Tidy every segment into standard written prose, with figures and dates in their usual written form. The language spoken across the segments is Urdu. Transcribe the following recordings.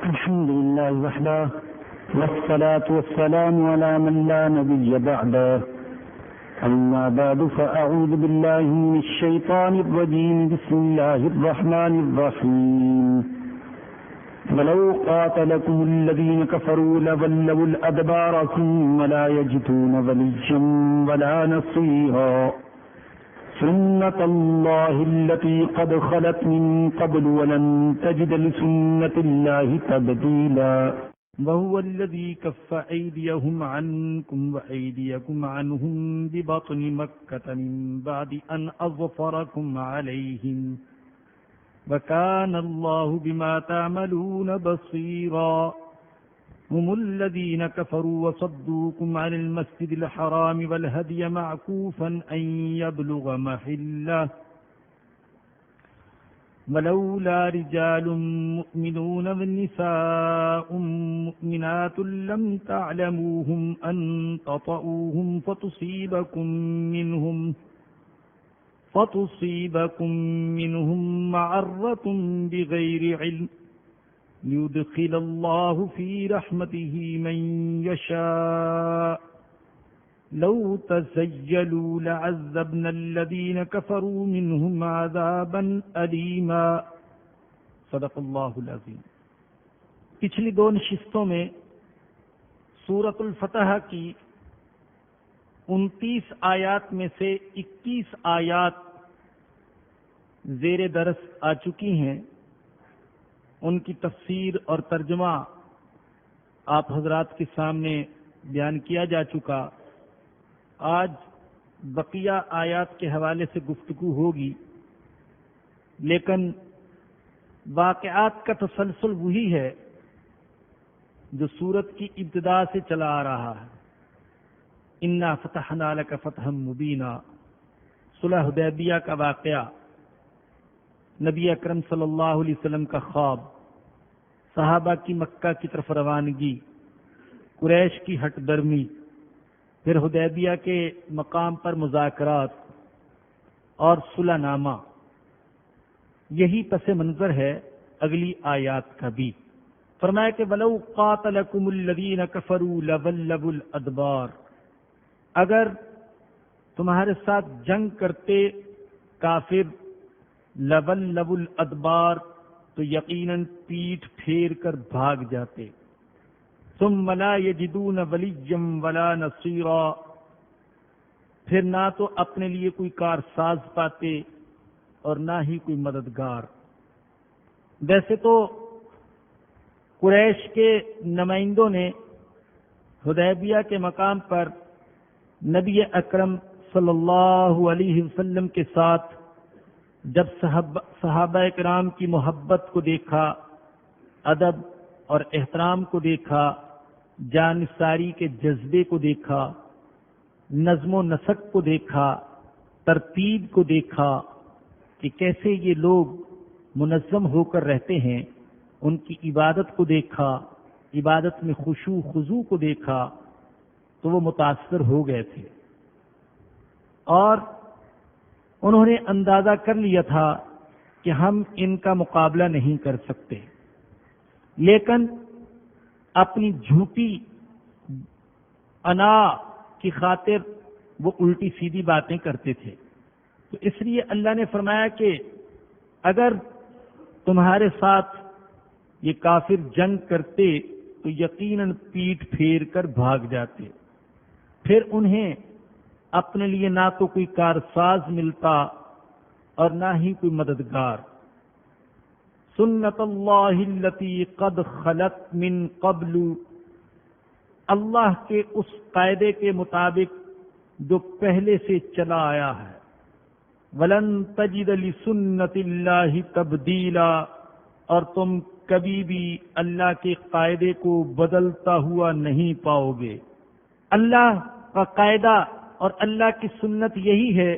الحمد لله وحده والصلاة والسلام على من لا نبي بعده أما بعد فأعوذ بالله من الشيطان الرجيم بسم الله الرحمن الرحيم ولو قاتلكم الذين كفروا لولوا الأدبار ثم لا يجدون وليا ولا نصيرا سنة الله التي قد خلت من قبل ولن تجد لسنة الله تبديلا وهو الذي كف أيديهم عنكم وأيديكم عنهم ببطن مكة من بعد أن أظفركم عليهم وكان الله بما تعملون بصيرا هم الذين كفروا وصدوكم عن المسجد الحرام والهدي معكوفا أن يبلغ محله ولولا رجال مؤمنون ونساء مؤمنات لم تعلموهم أن تطؤوهم فتصيبكم منهم معرة بغير علم ليدخل الله في رحمته من يشاء لو تزيلوا لعذبنا الذين كفروا منهم عذابا أليما صدق اللہ العظیم۔ پچھلی دو نشستوں میں سورۃ الفتح کی 29 آیات میں سے 21 آیات زیر درس آ چکی ہیں، ان کی تفسیر اور ترجمہ آپ حضرات کے سامنے بیان کیا جا چکا۔ آج بقیہ آیات کے حوالے سے گفتگو ہوگی، لیکن واقعات کا تسلسل وہی ہے جو سورت کی ابتدا سے چلا آ رہا ہے۔ انا فتحنا لک فتحا مبینا، صلح حدیبیہ کا واقعہ، نبی اکرم صلی اللہ علیہ وسلم کا خواب، صحابہ کی مکہ کی طرف روانگی، قریش کی ہٹ درمی، پھر حدیبیہ کے مقام پر مذاکرات اور صلح نامہ، یہی پس منظر ہے اگلی آیات کا بھی۔ فرمایا کہ وَلَوْ قَاتَلَكُمُ الَّذِينَ كَفَرُوا لَوَلَّوُا الْأَدْبَارَ، اگر تمہارے ساتھ جنگ کرتے کافر لَوَلَّوُا الْأَدْبَارَ تو یقیناً پیٹھ پھیر کر بھاگ جاتے، ثُمَّ لَا يَجِدُونَ وَلِيًّا وَلَا نَصِيرًا، پھر نہ تو اپنے لیے کوئی کارساز پاتے اور نہ ہی کوئی مددگار۔ ویسے تو قریش کے نمائندوں نے حدیبیہ کے مقام پر نبی اکرم صلی اللہ علیہ وسلم کے ساتھ جب صحابہ کرام کی محبت کو دیکھا، ادب اور احترام کو دیکھا، جانثاری کے جذبے کو دیکھا، نظم و نسق کو دیکھا، ترتیب کو دیکھا کہ کیسے یہ لوگ منظم ہو کر رہتے ہیں، ان کی عبادت کو دیکھا، عبادت میں خشوع خضوع کو دیکھا تو وہ متاثر ہو گئے تھے، اور انہوں نے اندازہ کر لیا تھا کہ ہم ان کا مقابلہ نہیں کر سکتے، لیکن اپنی جھوٹی انا کی خاطر وہ الٹی سیدھی باتیں کرتے تھے۔ تو اس لیے اللہ نے فرمایا کہ اگر تمہارے ساتھ یہ کافر جنگ کرتے تو یقیناً پیٹھ پھیر کر بھاگ جاتے، پھر انہیں اپنے لیے نہ تو کوئی کارساز ملتا اور نہ ہی کوئی مددگار۔ سنت اللہ التی قد خلت من قبل، اللہ کے اس قاعدے کے مطابق جو پہلے سے چلا آیا ہے، ولن تجد لسنت اللہ تبدیلا، اور تم کبھی بھی اللہ کے قاعدے کو بدلتا ہوا نہیں پاؤ گے۔ اللہ کا قاعدہ اور اللہ کی سنت یہی ہے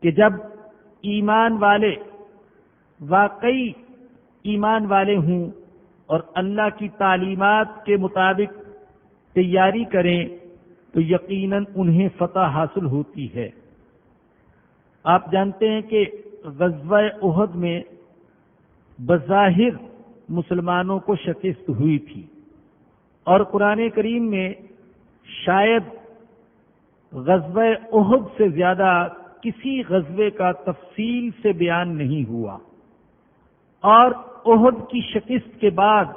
کہ جب ایمان والے واقعی ایمان والے ہوں اور اللہ کی تعلیمات کے مطابق تیاری کریں تو یقیناً انہیں فتح حاصل ہوتی ہے۔ آپ جانتے ہیں کہ غزوہ احد میں بظاہر مسلمانوں کو شکست ہوئی تھی، اور قرآن کریم میں شاید غزوہ احد سے زیادہ کسی غزوے کا تفصیل سے بیان نہیں ہوا، اور احد کی شکست کے بعد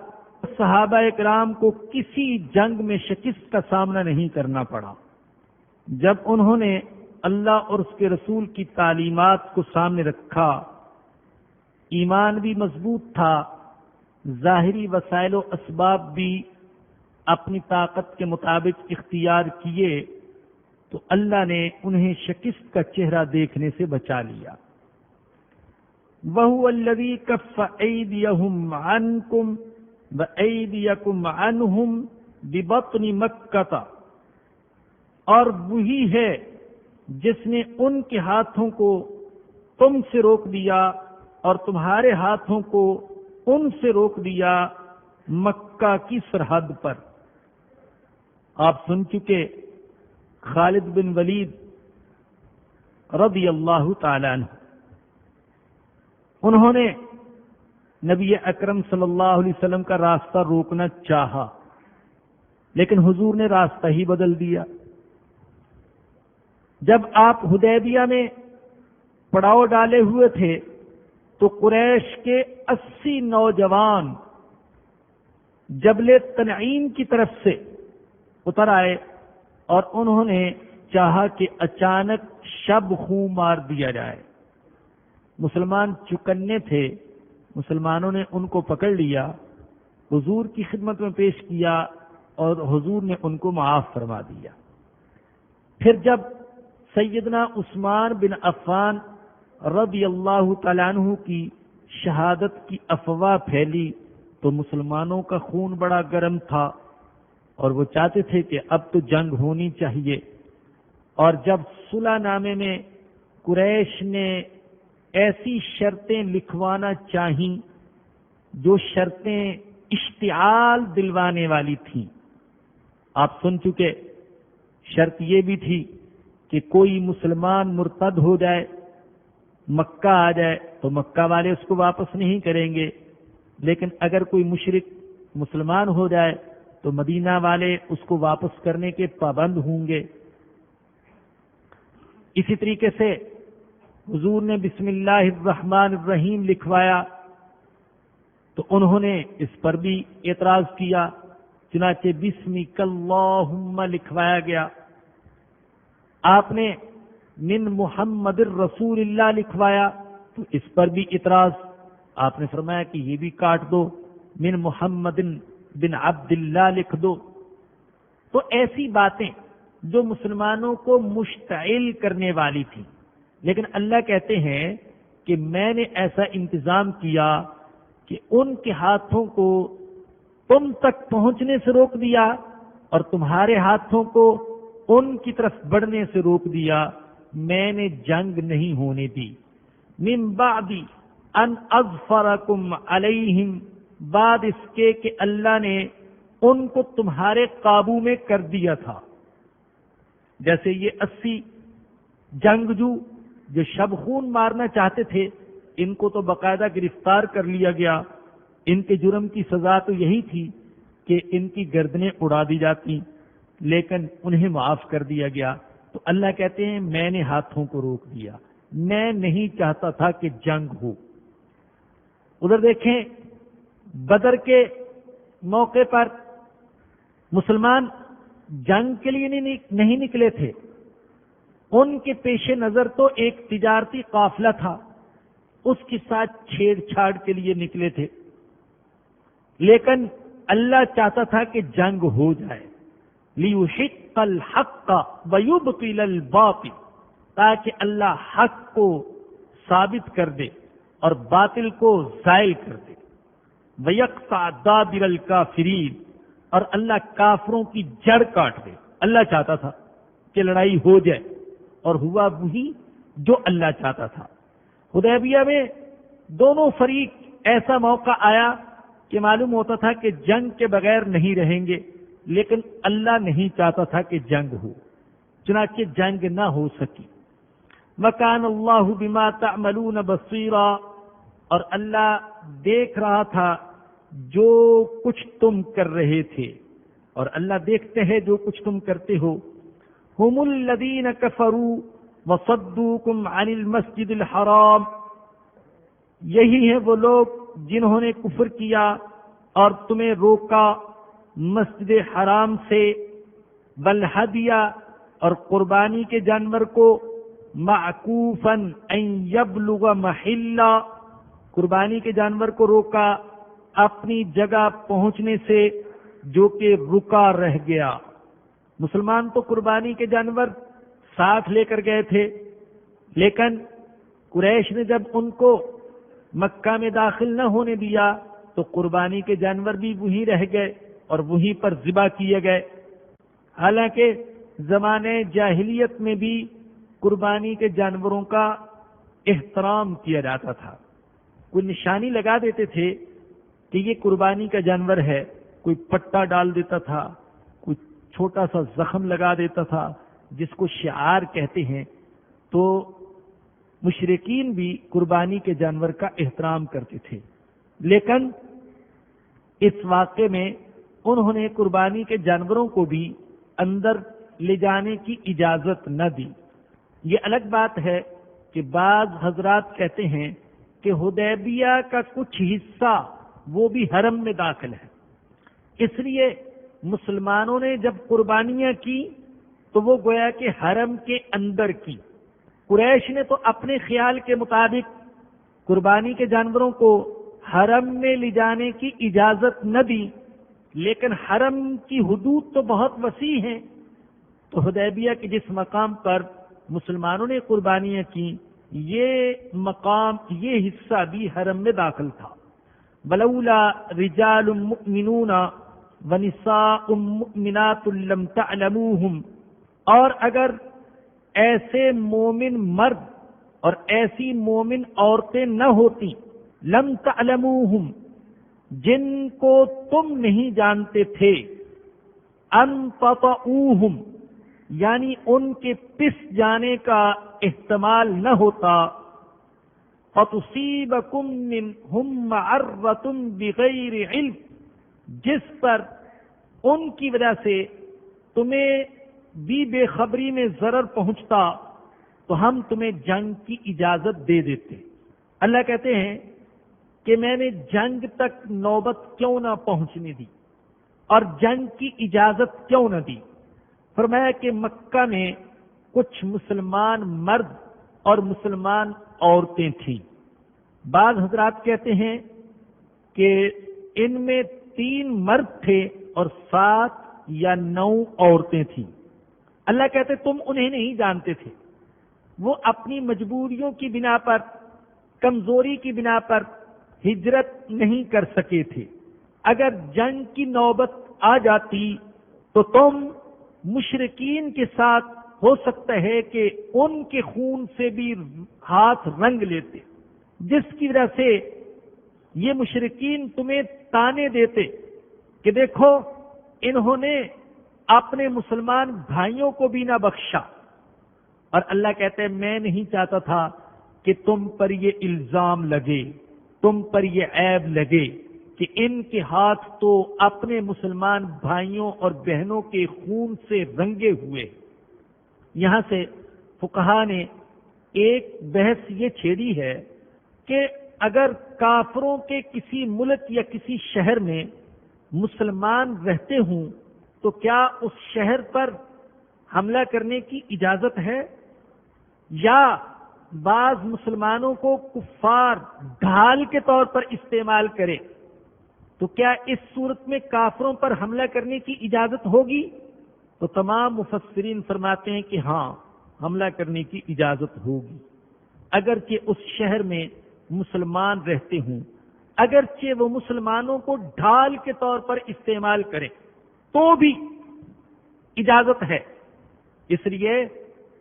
صحابہ اکرام کو کسی جنگ میں شکست کا سامنا نہیں کرنا پڑا۔ جب انہوں نے اللہ اور اس کے رسول کی تعلیمات کو سامنے رکھا، ایمان بھی مضبوط تھا، ظاہری وسائل و اسباب بھی اپنی طاقت کے مطابق اختیار کیے، تو اللہ نے انہیں شکست کا چہرہ دیکھنے سے بچا لیا۔ وَهُوَ الَّذِي كَفَّ أَيْدِيَهُمْ عَنْكُمْ وَأَيْدِيَكُمْ عَنْهُمْ بِبَطْنِ مَكَّةَ، اور وہی ہے جس نے ان کے ہاتھوں کو تم سے روک دیا اور تمہارے ہاتھوں کو ان سے روک دیا مکہ کی سرحد پر۔ آپ سن چکے خالد بن ولید رضی اللہ تعالی عنہ، انہوں نے نبی اکرم صلی اللہ علیہ وسلم کا راستہ روکنا چاہا، لیکن حضور نے راستہ ہی بدل دیا۔ جب آپ حدیبیہ میں پڑاؤ ڈالے ہوئے تھے تو قریش کے 80 نوجوان جبل تنعیم کی طرف سے اتر آئے، اور انہوں نے چاہا کہ اچانک شب خوں مار دیا جائے۔ مسلمان چکنے تھے، مسلمانوں نے ان کو پکڑ لیا، حضور کی خدمت میں پیش کیا، اور حضور نے ان کو معاف فرما دیا۔ پھر جب سیدنا عثمان بن عفان رضی اللہ تعالیٰ عنہ کی شہادت کی افواہ پھیلی تو مسلمانوں کا خون بڑا گرم تھا، اور وہ چاہتے تھے کہ اب تو جنگ ہونی چاہیے۔ اور جب صلح نامے میں قریش نے ایسی شرطیں لکھوانا چاہیں جو شرطیں اشتعال دلوانے والی تھیں، آپ سن چکے، شرط یہ بھی تھی کہ کوئی مسلمان مرتد ہو جائے، مکہ آ جائے تو مکہ والے اس کو واپس نہیں کریں گے، لیکن اگر کوئی مشرک مسلمان ہو جائے تو مدینہ والے اس کو واپس کرنے کے پابند ہوں گے۔ اسی طریقے سے حضور نے بسم اللہ الرحمن الرحیم لکھوایا تو انہوں نے اس پر بھی اعتراض کیا، چنانچہ بسمک اللہم لکھوایا گیا۔ آپ نے من محمد الرسول اللہ لکھوایا تو اس پر بھی اعتراض، آپ نے فرمایا کہ یہ بھی کاٹ دو، من محمد بن عبد اللہ لکھ دو۔ تو ایسی باتیں جو مسلمانوں کو مشتعل کرنے والی تھی، لیکن اللہ کہتے ہیں کہ میں نے ایسا انتظام کیا کہ ان کے ہاتھوں کو تم تک پہنچنے سے روک دیا اور تمہارے ہاتھوں کو ان کی طرف بڑھنے سے روک دیا، میں نے جنگ نہیں ہونے دی۔ من بعد ان اظفرکم علیہم، بعد اس کے کہ اللہ نے ان کو تمہارے قابو میں کر دیا تھا۔ جیسے یہ 80 جنگجو جو شب خون مارنا چاہتے تھے، ان کو تو باقاعدہ گرفتار کر لیا گیا، ان کے جرم کی سزا تو یہی تھی کہ ان کی گردنیں اڑا دی جاتی، لیکن انہیں معاف کر دیا گیا۔ تو اللہ کہتے ہیں میں نے ہاتھوں کو روک دیا، میں نہیں چاہتا تھا کہ جنگ ہو۔ ادھر دیکھیں بدر کے موقع پر مسلمان جنگ کے لیے نہیں نکلے تھے، ان کے پیش نظر تو ایک تجارتی قافلہ تھا، اس کے ساتھ چھیڑ چھاڑ کے لیے نکلے تھے، لیکن اللہ چاہتا تھا کہ جنگ ہو جائے، لِيُحِقَّ الْحَقَّ وَيُبْطِلَ الْبَاطِلَ، تاکہ اللہ حق کو ثابت کر دے اور باطل کو زائل کر دے، وَيَقْطَعَ دَابِرَ الْكَافِرِينَ، اور اللہ کافروں کی جڑ کاٹ دے۔ اللہ چاہتا تھا کہ لڑائی ہو جائے، اور ہوا وہی جو اللہ چاہتا تھا۔ حدیبیہ میں دونوں فریق ایسا موقع آیا کہ معلوم ہوتا تھا کہ جنگ کے بغیر نہیں رہیں گے، لیکن اللہ نہیں چاہتا تھا کہ جنگ ہو، چنانچہ جنگ نہ ہو سکی۔ وَكَانَ اللَّهُ بِمَا تَعْمَلُونَ بَصِيرًا، اور اللہ دیکھ رہا تھا جو کچھ تم کر رہے تھے، اور اللہ دیکھتے ہیں جو کچھ تم کرتے ہو. هم الذین کفروا وصدوکم عن المسجد الحرام، یہی ہیں وہ لوگ جنہوں نے کفر کیا اور تمہیں روکا مسجد حرام سے، والہدیہ، اور قربانی کے جانور کو، معکوفا ان یبلغ محلہ، قربانی کے جانور کو روکا اپنی جگہ پہنچنے سے جو کہ رکا رہ گیا. مسلمان تو قربانی کے جانور ساتھ لے کر گئے تھے، لیکن قریش نے جب ان کو مکہ میں داخل نہ ہونے دیا تو قربانی کے جانور بھی وہیں رہ گئے اور وہیں پر ذبح کیے گئے. حالانکہ زمانے جاہلیت میں بھی قربانی کے جانوروں کا احترام کیا جاتا تھا. کوئی نشانی لگا دیتے تھے کہ یہ قربانی کا جانور ہے، کوئی پٹا ڈال دیتا تھا، کوئی چھوٹا سا زخم لگا دیتا تھا جس کو شعار کہتے ہیں. تو مشرکین بھی قربانی کے جانور کا احترام کرتے تھے، لیکن اس واقعے میں انہوں نے قربانی کے جانوروں کو بھی اندر لے جانے کی اجازت نہ دی. یہ الگ بات ہے کہ بعض حضرات کہتے ہیں کہ حدیبیہ کا کچھ حصہ وہ بھی حرم میں داخل ہے، اس لیے مسلمانوں نے جب قربانیاں کی تو وہ گویا کہ حرم کے اندر کی. قریش نے تو اپنے خیال کے مطابق قربانی کے جانوروں کو حرم میں لے جانے کی اجازت نہ دی، لیکن حرم کی حدود تو بہت وسیع ہیں. تو حدیبیہ کے جس مقام پر مسلمانوں نے قربانیاں کی، یہ مقام، یہ حصہ بھی حرم میں داخل تھا. ولولا رجال مؤمنون ونساء مؤمنات لم تعلموهم، اور اگر ایسے مومن مرد اور ایسی مومن عورتیں نہ ہوتی، لم تعلموهم، جن کو تم نہیں جانتے تھے، ان تطؤوهم، یعنی ان کے پس جانے کا احتمال نہ ہوتا، فتصیبکم منہم معرۃ بغیر علم، جس پر ان کی وجہ سے تمہیں بھی بے خبری میں ضرر پہنچتا تو ہم تمہیں جنگ کی اجازت دے دیتے. اللہ کہتے ہیں کہ میں نے جنگ تک نوبت کیوں نہ پہنچنے دی اور جنگ کی اجازت کیوں نہ دی. فرمایا کہ مکہ میں کچھ مسلمان مرد اور مسلمان عورتیں تھیں. بعض حضرات کہتے ہیں کہ ان میں 3 مرد تھے اور 7 یا 9 عورتیں تھیں. اللہ کہتے تم انہیں نہیں جانتے تھے، وہ اپنی مجبوریوں کی بنا پر، کمزوری کی بنا پر ہجرت نہیں کر سکے تھے. اگر جنگ کی نوبت آ جاتی تو تم مشرکین کے ساتھ ہو سکتا ہے کہ ان کے خون سے بھی ہاتھ رنگ لیتے، جس کی وجہ سے یہ مشرکین تمہیں تانے دیتے کہ دیکھو انہوں نے اپنے مسلمان بھائیوں کو بھی نہ بخشا. اور اللہ کہتے ہیں میں نہیں چاہتا تھا کہ تم پر یہ الزام لگے، تم پر یہ عیب لگے کہ ان کے ہاتھ تو اپنے مسلمان بھائیوں اور بہنوں کے خون سے رنگے ہوئے. یہاں سے فقہا نے ایک بحث یہ چھیڑی ہے کہ اگر کافروں کے کسی ملک یا کسی شہر میں مسلمان رہتے ہوں تو کیا اس شہر پر حملہ کرنے کی اجازت ہے، یا بعض مسلمانوں کو کفار ڈھال کے طور پر استعمال کرے تو کیا اس صورت میں کافروں پر حملہ کرنے کی اجازت ہوگی؟ تو تمام مفسرین فرماتے ہیں کہ ہاں، حملہ کرنے کی اجازت ہوگی، اگرچہ اس شہر میں مسلمان رہتے ہوں، اگرچہ وہ مسلمانوں کو ڈھال کے طور پر استعمال کریں تو بھی اجازت ہے. اس لیے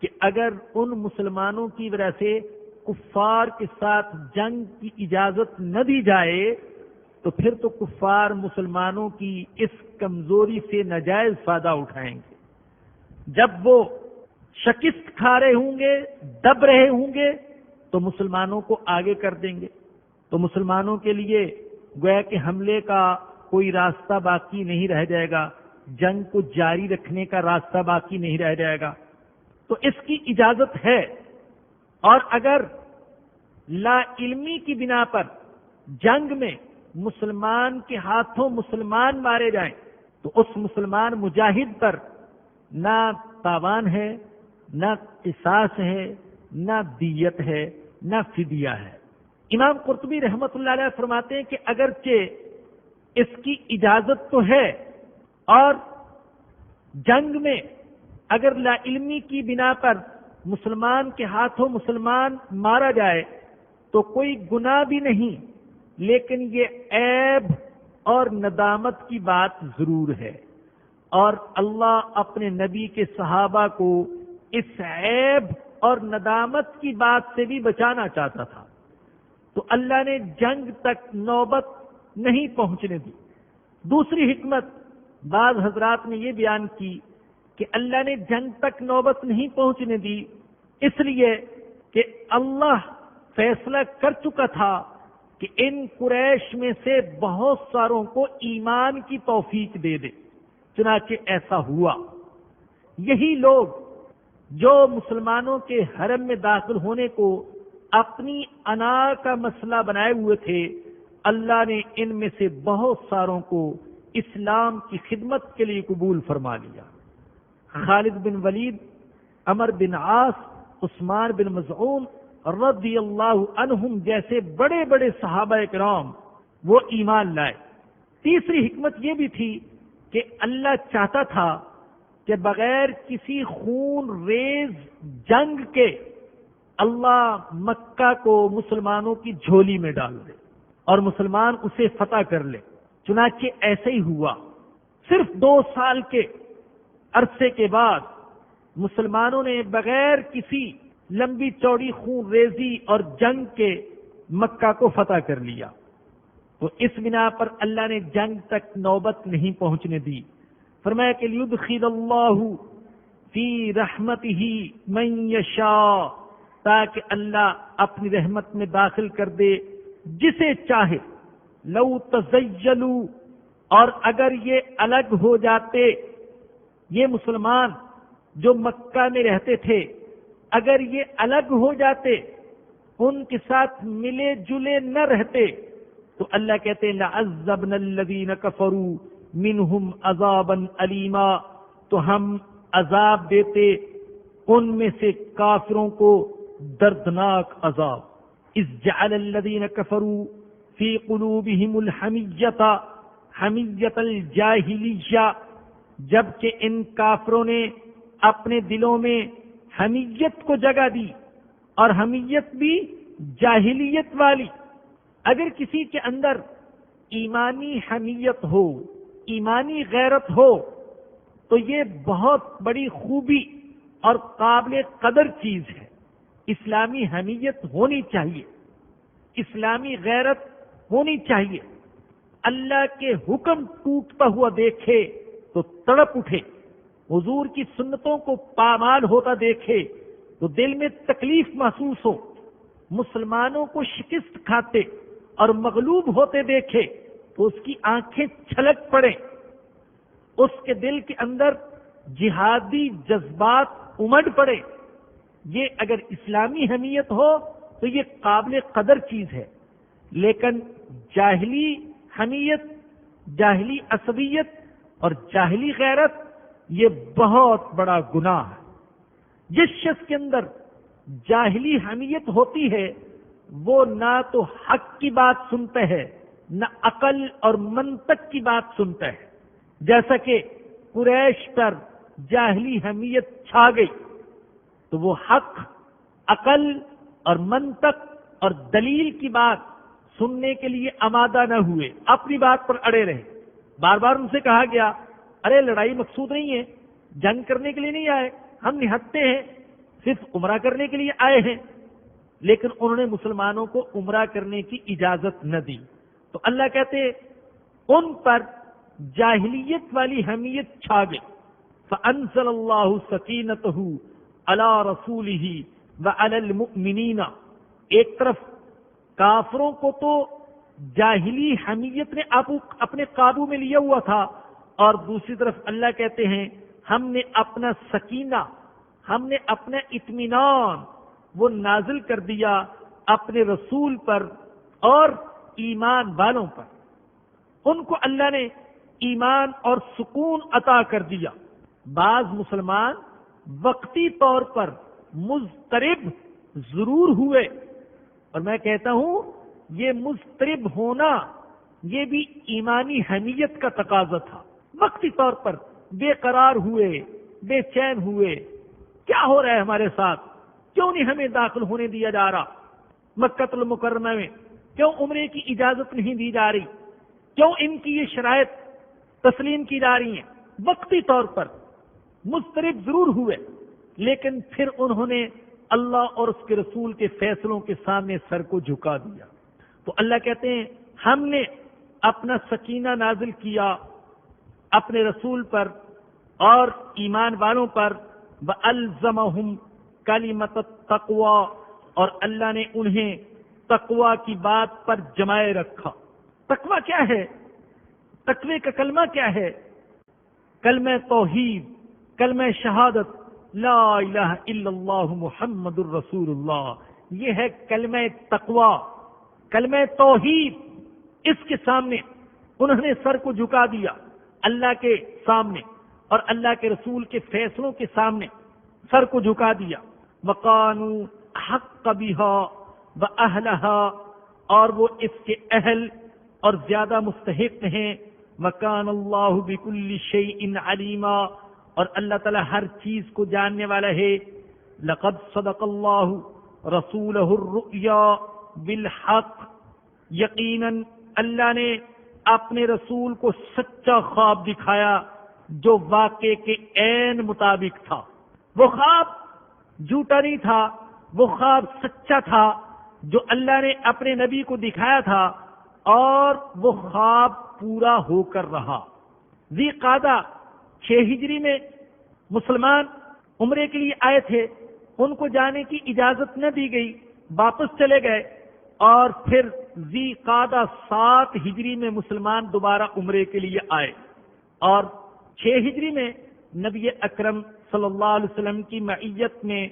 کہ اگر ان مسلمانوں کی وجہ سے کفار کے ساتھ جنگ کی اجازت نہ دی جائے تو پھر تو کفار مسلمانوں کی اس کمزوری سے ناجائز فائدہ اٹھائیں گے. جب وہ شکست کھا رہے ہوں گے، دب رہے ہوں گے، تو مسلمانوں کو آگے کر دیں گے. تو مسلمانوں کے لیے گویا کہ حملے کا کوئی راستہ باقی نہیں رہ جائے گا، جنگ کو جاری رکھنے کا راستہ باقی نہیں رہ جائے گا، تو اس کی اجازت ہے۔ اور اگر لا علمی کی بنا پر جنگ میں مسلمان کے ہاتھوں مسلمان مارے جائیں تو اس مسلمان مجاہد پر نہ تاوان ہے، نہ قصاص ہے، نہ دیت ہے، نہ فدیہ ہے۔ امام قرطبی رحمت اللہ علیہ فرماتے ہیں کہ اگرچہ اس کی اجازت تو ہے، اور جنگ میں اگر لا علمی کی بنا پر مسلمان کے ہاتھوں مسلمان مارا جائے تو کوئی گناہ بھی نہیں، لیکن یہ عیب اور ندامت کی بات ضرور ہے، اور اللہ اپنے نبی کے صحابہ کو اس عیب اور ندامت کی بات سے بھی بچانا چاہتا تھا، تو اللہ نے جنگ تک نوبت نہیں پہنچنے دی۔ دوسری حکمت بعض حضرات نے یہ بیان کی کہ اللہ نے جنگ تک نوبت نہیں پہنچنے دی، اس لیے کہ اللہ فیصلہ کر چکا تھا کہ ان قریش میں سے بہت ساروں کو ایمان کی توفیق دے دے، چنانچہ ایسا ہوا۔ یہی لوگ جو مسلمانوں کے حرم میں داخل ہونے کو اپنی انا کا مسئلہ بنائے ہوئے تھے، اللہ نے ان میں سے بہت ساروں کو اسلام کی خدمت کے لیے قبول فرما لیا۔ خالد بن ولید، عمر بن عاص، عثمان بن مظعون رضی اللہ عنہم جیسے بڑے بڑے صحابہ کرام وہ ایمان لائے۔ تیسری حکمت یہ بھی تھی کہ اللہ چاہتا تھا کہ بغیر کسی خون ریز جنگ کے اللہ مکہ کو مسلمانوں کی جھولی میں ڈال دے اور مسلمان اسے فتح کر لے، چنانچہ ایسے ہی ہوا۔ صرف 2 سال کے عرصے کے بعد مسلمانوں نے بغیر کسی لمبی چوڑی خون ریزی اور جنگ کے مکہ کو فتح کر لیا۔ تو اس بنا پر اللہ نے جنگ تک نوبت نہیں پہنچنے دی۔ فرمایا کہ لیدخل اللہ فی رحمتہ من یشاء، تاکہ اللہ اپنی رحمت میں داخل کر دے جسے چاہے۔ لو تزیلوا، اور اگر یہ الگ ہو جاتے، یہ مسلمان جو مکہ میں رہتے تھے اگر یہ الگ ہو جاتے، ان کے ساتھ ملے جلے نہ رہتے، تو اللہ کہتے ہیں لَعَذَّبْنَا الَّذِينَ كَفَرُوا مِنْهُمْ عَذَابًا أَلِيمًا، تو ہم عذاب دیتے ان میں سے کافروں کو دردناک عذاب۔ إِذْ جَعَلَ الَّذِينَ كَفَرُوا فِي قُلُوبِهِمُ الْحَمِيَّةَ حَمِيَّةَ الْجَاهِلِيَّةِ، جبکہ ان کافروں نے اپنے دلوں میں حمیت کو جگہ دی، اور حمیت بھی جاہلیت والی۔ اگر کسی کے اندر ایمانی حمیت ہو، ایمانی غیرت ہو، تو یہ بہت بڑی خوبی اور قابل قدر چیز ہے۔ اسلامی حمیت ہونی چاہیے، اسلامی غیرت ہونی چاہیے۔ اللہ کے حکم ٹوٹتا ہوا دیکھے تو تڑپ اٹھے، حضور کی سنتوں کو پامال ہوتا دیکھے تو دل میں تکلیف محسوس ہو، مسلمانوں کو شکست کھاتے اور مغلوب ہوتے دیکھے تو اس کی آنکھیں چھلک پڑیں، اس کے دل کے اندر جہادی جذبات امڈ پڑے۔ یہ اگر اسلامی حمیت ہو تو یہ قابل قدر چیز ہے، لیکن جاہلی حمیت، جاہلی عصبیت اور جاہلی غیرت یہ بہت بڑا گناہ ہے۔ جس شخص کے اندر جاہلی حمیت ہوتی ہے وہ نہ تو حق کی بات سنتا ہے، نہ عقل اور منطق کی بات سنتا ہے۔ جیسا کہ قریش پر جاہلی حمیت چھا گئی تو وہ حق، عقل اور منطق اور دلیل کی بات سننے کے لیے آمادہ نہ ہوئے، اپنی بات پر اڑے رہے۔ بار بار ان سے کہا گیا ارے لڑائی مقصود نہیں ہے، جنگ کرنے کے لیے نہیں آئے، ہم نہتے ہیں، صرف عمرہ کرنے کے لیے آئے ہیں، لیکن انہوں نے مسلمانوں کو عمرہ کرنے کی اجازت نہ دی۔ تو اللہ کہتے ان پر جاہلیت والی حمیت چھا گئی۔ فَأَنزَلَ اللَّهُ سَكِينَتَهُ عَلَى رَسُولِهِ وَعَلَى الْمُؤْمِنِينَ، ایک طرف کافروں کو تو جاہلی حمیت نے اپنے قابو میں لیا ہوا تھا، اور دوسری طرف اللہ کہتے ہیں ہم نے اپنا سکینہ، ہم نے اپنا اطمینان وہ نازل کر دیا اپنے رسول پر اور ایمان والوں پر۔ ان کو اللہ نے ایمان اور سکون عطا کر دیا۔ بعض مسلمان وقتی طور پر مضطرب ضرور ہوئے، اور میں کہتا ہوں یہ مضطرب ہونا یہ بھی ایمانی حمیت کا تقاضا تھا۔ وقتی طور پر بے قرار ہوئے، بے چین ہوئے، کیا ہو رہا ہے ہمارے ساتھ، کیوں نہیں ہمیں داخل ہونے دیا جا رہا مکہ المکرمہ میں، کیوں عمرے کی اجازت نہیں دی جا رہی، کیوں ان کی یہ شرائط تسلیم کی جا رہی ہیں۔ وقتی طور پر مضطرب ضرور ہوئے، لیکن پھر انہوں نے اللہ اور اس کے رسول کے فیصلوں کے سامنے سر کو جھکا دیا۔ تو اللہ کہتے ہیں ہم نے اپنا سکینہ نازل کیا اپنے رسول پر اور ایمان والوں پر، وَأَلْزَمَهُمْ كَلِمَةَ التَّقْوَى، اور اللہ نے انہیں تقوی کی بات پر جمائے رکھا۔ تقوی کیا ہے؟ تقوی کا کلمہ کیا ہے؟ کلمہ توحید، کلمہ شہادت لا الہ الا اللہ محمد الرسول اللہ، یہ ہے کلمہ تقوی، کلمہ توحید۔ اس کے سامنے انہوں نے سر کو جھکا دیا، اللہ کے سامنے اور اللہ کے رسول کے فیصلوں کے سامنے سر کو جھکا دیا۔ وَقَانُوا أَحَقَّ بِهَا وَأَهْلَهَا، اور وہ اس کے اہل اور زیادہ مستحق ہیں۔ وَكَانَ اللَّهُ بِكُلِّ شَيْءٍ عَلِيمًا، اور اللہ تعالیٰ ہر چیز کو جاننے والا ہے۔ لَقَدْ صَدَقَ اللَّهُ رَسُولَهُ الرُّؤْيَا بِالْحَقِّ، یقیناً اللہ نے اپنے رسول کو سچا خواب دکھایا جو واقعے کے عین مطابق تھا۔ وہ خواب جھوٹا نہیں تھا، وہ خواب سچا تھا جو اللہ نے اپنے نبی کو دکھایا تھا، اور وہ خواب پورا ہو کر رہا۔ ذی قعدہ 6 ہجری میں مسلمان عمرے کے لیے آئے تھے، ان کو جانے کی اجازت نہ دی گئی، واپس چلے گئے، اور پھر ذی قعدہ 7 ہجری میں مسلمان دوبارہ عمرے کے لیے آئے، اور 6 ہجری میں نبی اکرم صلی اللہ علیہ وسلم کی معیت میں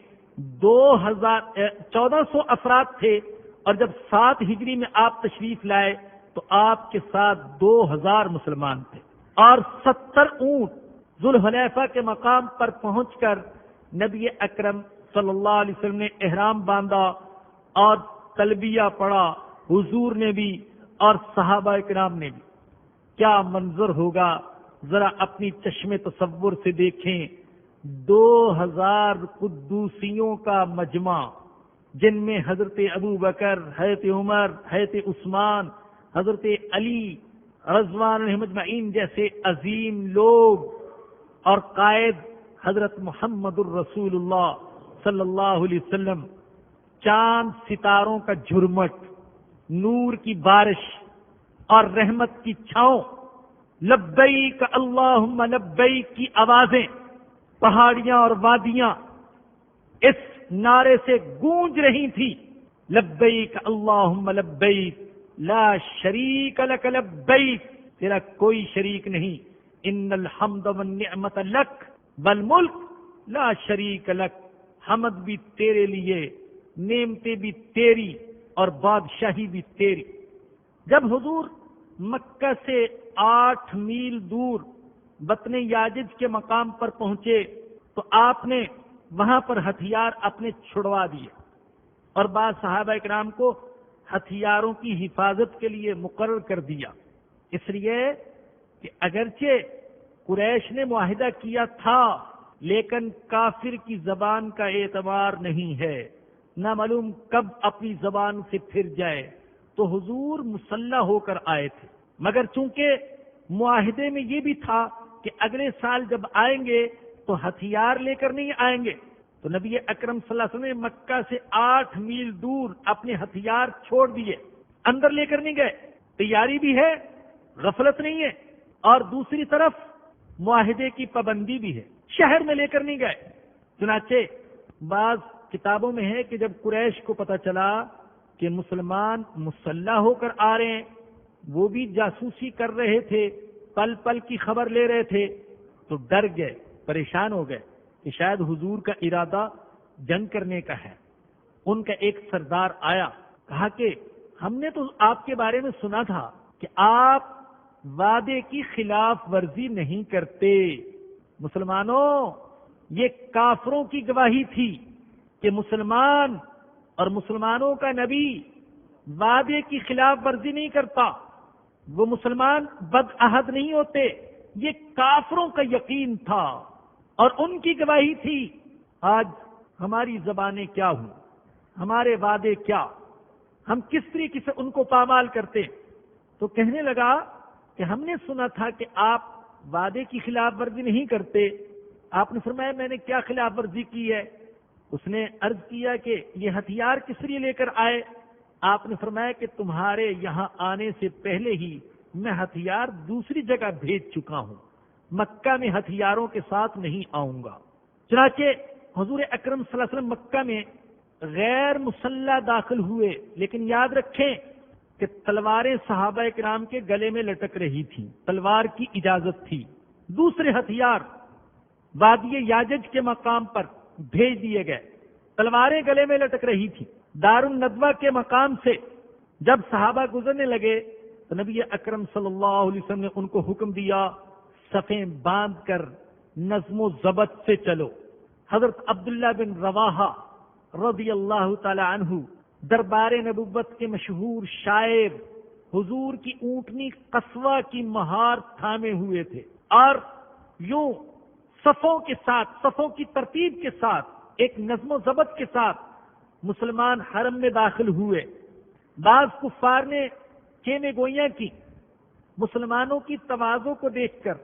1400 افراد تھے، اور جب 7 ہجری میں آپ تشریف لائے تو آپ کے ساتھ 2000 مسلمان تھے، اور 70 اونٹ ذوالحلیفہ کے مقام پر پہنچ کر نبی اکرم صلی اللہ علیہ وسلم نے احرام باندھا اور تلبیہ پڑھا، حضور نے بھی اور صحابہ کرام نے بھی۔ کیا منظر ہوگا ذرا اپنی چشم تصور سے دیکھیں۔ 2000 قدوسیوں کا مجمع، جن میں حضرت ابو بکر، حضرت عمر، حضرت عثمان، حضرت علی رضوان علیہم اجمعین جیسے عظیم لوگ، اور قائد حضرت محمد الرسول اللہ صلی اللہ علیہ وسلم، چاند ستاروں کا جھرمٹ، نور کی بارش اور رحمت کی چھاؤں، لبیک اللہم لبیک کی آوازیں، پہاڑیاں اور وادیاں اس نعرے سے گونج رہی تھی، لبیک اللہم لبیک لا شریک لک لبیک، تیرا کوئی شریک نہیں، ان الحمد والنعمت لک والملک لا شریک لک، حمد بھی تیرے لیے، نعمتیں بھی تیری، اور بادشاہی بھی تیری۔ جب حضور مکہ سے 8 میل دور بطن یاجج کے مقام پر پہنچے تو آپ نے وہاں پر ہتھیار اپنے چھڑوا دیے، اور بعض صحابہ کرام کو ہتھیاروں کی حفاظت کے لیے مقرر کر دیا، اس لیے کہ اگرچہ قریش نے معاہدہ کیا تھا لیکن کافر کی زبان کا اعتبار نہیں ہے، نہ معلوم کب اپنی زبان سے پھر جائے، تو حضور مسلح ہو کر آئے تھے، مگر چونکہ معاہدے میں یہ بھی تھا کہ اگلے سال جب آئیں گے تو ہتھیار لے کر نہیں آئیں گے، تو نبی اکرم صلی اللہ علیہ وسلم نے مکہ سے 8 میل دور اپنے ہتھیار چھوڑ دیے، اندر لے کر نہیں گئے، تیاری بھی ہے، غفلت نہیں ہے، اور دوسری طرف معاہدے کی پابندی بھی ہے، شہر میں لے کر نہیں گئے۔ چنانچہ بعض کتابوں میں ہے کہ جب قریش کو پتہ چلا کہ مسلمان مسلح ہو کر آ رہے ہیں وہ بھی جاسوسی کر رہے تھے، پل پل کی خبر لے رہے تھے، تو ڈر گئے، پریشان ہو گئے کہ شاید حضور کا ارادہ جنگ کرنے کا ہے۔ ان کا ایک سردار آیا، کہا کہ ہم نے تو آپ کے بارے میں سنا تھا کہ آپ وعدے کی خلاف ورزی نہیں کرتے۔ مسلمانوں، یہ کافروں کی گواہی تھی کہ مسلمان اور مسلمانوں کا نبی وعدے کی خلاف ورزی نہیں کرتا، وہ مسلمان بدعہد نہیں ہوتے، یہ کافروں کا یقین تھا اور ان کی گواہی تھی۔ آج ہماری زبانیں کیا ہوں، ہمارے وعدے کیا، ہم کس طریقے سے ان کو پامال کرتے؟ تو کہنے لگا کہ ہم نے سنا تھا کہ آپ وعدے کی خلاف ورزی نہیں کرتے۔ آپ نے فرمایا میں نے کیا خلاف ورزی کی ہے؟ اس نے عرض کیا کہ یہ ہتھیار کس لیے لے کر آئے؟ آپ نے فرمایا کہ تمہارے یہاں آنے سے پہلے ہی میں ہتھیار دوسری جگہ بھیج چکا ہوں، مکہ میں ہتھیاروں کے ساتھ نہیں آؤں گا۔ چنانچہ حضور اکرم صلی اللہ علیہ وسلم مکہ میں غیر مسلح داخل ہوئے، لیکن یاد رکھیں کہ تلواریں صحابہ کرام کے گلے میں لٹک رہی تھیں، تلوار کی اجازت تھی۔ دوسرے ہتھیار وادی یاجج کے مقام پر بھیج دیے گئے، تلواریں گلے میں لٹک رہی تھیں۔ دار الندوہ کے مقام سے جب صحابہ گزرنے لگے تو نبی اکرم صلی اللہ علیہ وسلم نے ان کو حکم دیا صفیں باندھ کر نظم و ضبط سے چلو۔ حضرت عبداللہ بن رواحہ رضی اللہ تعالی عنہ دربار نبوت کے مشہور شاعر، حضور کی اونٹنی قصوہ کی مہار تھامے ہوئے تھے، اور یوں صفوں کے ساتھ، صفوں کی ترتیب کے ساتھ، ایک نظم و ضبط کے ساتھ مسلمان حرم میں داخل ہوئے۔ بعض کفار نے خیمے گوئیاں کی، مسلمانوں کی تواضع کو دیکھ کر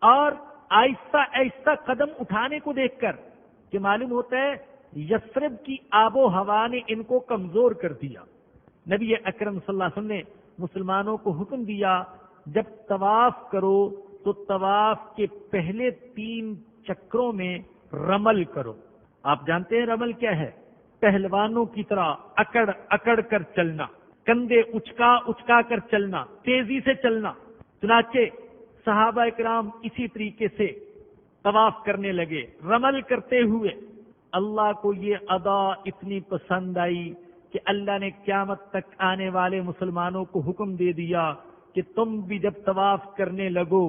اور آہستہ آہستہ قدم اٹھانے کو دیکھ کر کہ معلوم ہوتا ہے یثرب کی آب و ہوا نے ان کو کمزور کر دیا۔ نبی اکرم صلی اللہ علیہ وسلم نے مسلمانوں کو حکم دیا جب طواف کرو تو طواف کے پہلے 3 چکروں میں رمل کرو۔ آپ جانتے ہیں رمل کیا ہے؟ پہلوانوں کی طرح اکڑ اکڑ کر چلنا، کندھے اچکا اچکا کر چلنا، تیزی سے چلنا۔ چنانچہ صحابہ کرام اسی طریقے سے طواف کرنے لگے، رمل کرتے ہوئے۔ اللہ کو یہ ادا اتنی پسند آئی کہ اللہ نے قیامت تک آنے والے مسلمانوں کو حکم دے دیا کہ تم بھی جب طواف کرنے لگو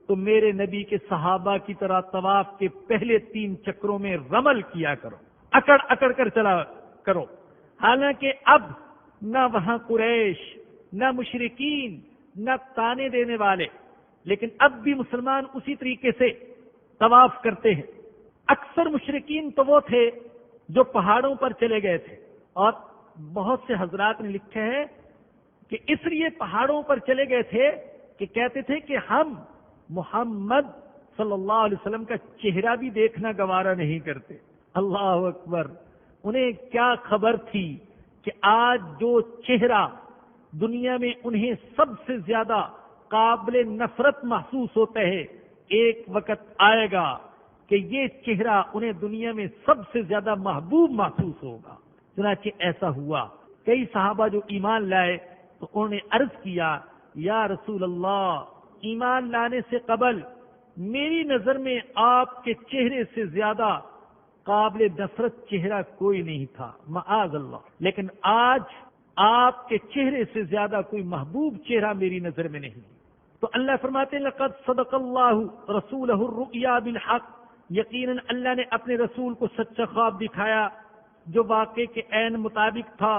تو میرے نبی کے صحابہ کی طرح طواف کے پہلے 3 چکروں میں رمل کیا کرو، اکڑ اکڑ کر چلا کرو۔ حالانکہ اب نہ وہاں قریش، نہ مشرکین، نہ تانے دینے والے، لیکن اب بھی مسلمان اسی طریقے سے طواف کرتے ہیں۔ اکثر مشرکین تو وہ تھے جو پہاڑوں پر چلے گئے تھے، اور بہت سے حضرات نے لکھا ہے کہ اس لیے پہاڑوں پر چلے گئے تھے کہ کہتے تھے کہ ہم محمد صلی اللہ علیہ وسلم کا چہرہ بھی دیکھنا گوارا نہیں کرتے۔ اللہ اکبر! انہیں کیا خبر تھی کہ آج جو چہرہ دنیا میں انہیں سب سے زیادہ قابل نفرت محسوس ہوتا ہے، ایک وقت آئے گا کہ یہ چہرہ انہیں دنیا میں سب سے زیادہ محبوب محسوس ہوگا۔ چنانچہ ایسا ہوا۔ کئی صحابہ جو ایمان لائے تو انہوں نے عرض کیا یا رسول اللہ، ایمان لانے سے قبل میری نظر میں آپ کے چہرے سے زیادہ قابل نفرت چہرہ کوئی نہیں تھا، معاذ اللہ، لیکن آج آپ کے چہرے سے زیادہ کوئی محبوب چہرہ میری نظر میں نہیں۔ تو اللہ فرماتے ہیں لقد صدق اللہ رسولہ الرؤیا بالحق، یقیناً اللہ نے اپنے رسول کو سچا خواب دکھایا جو واقعے کے عین مطابق تھا۔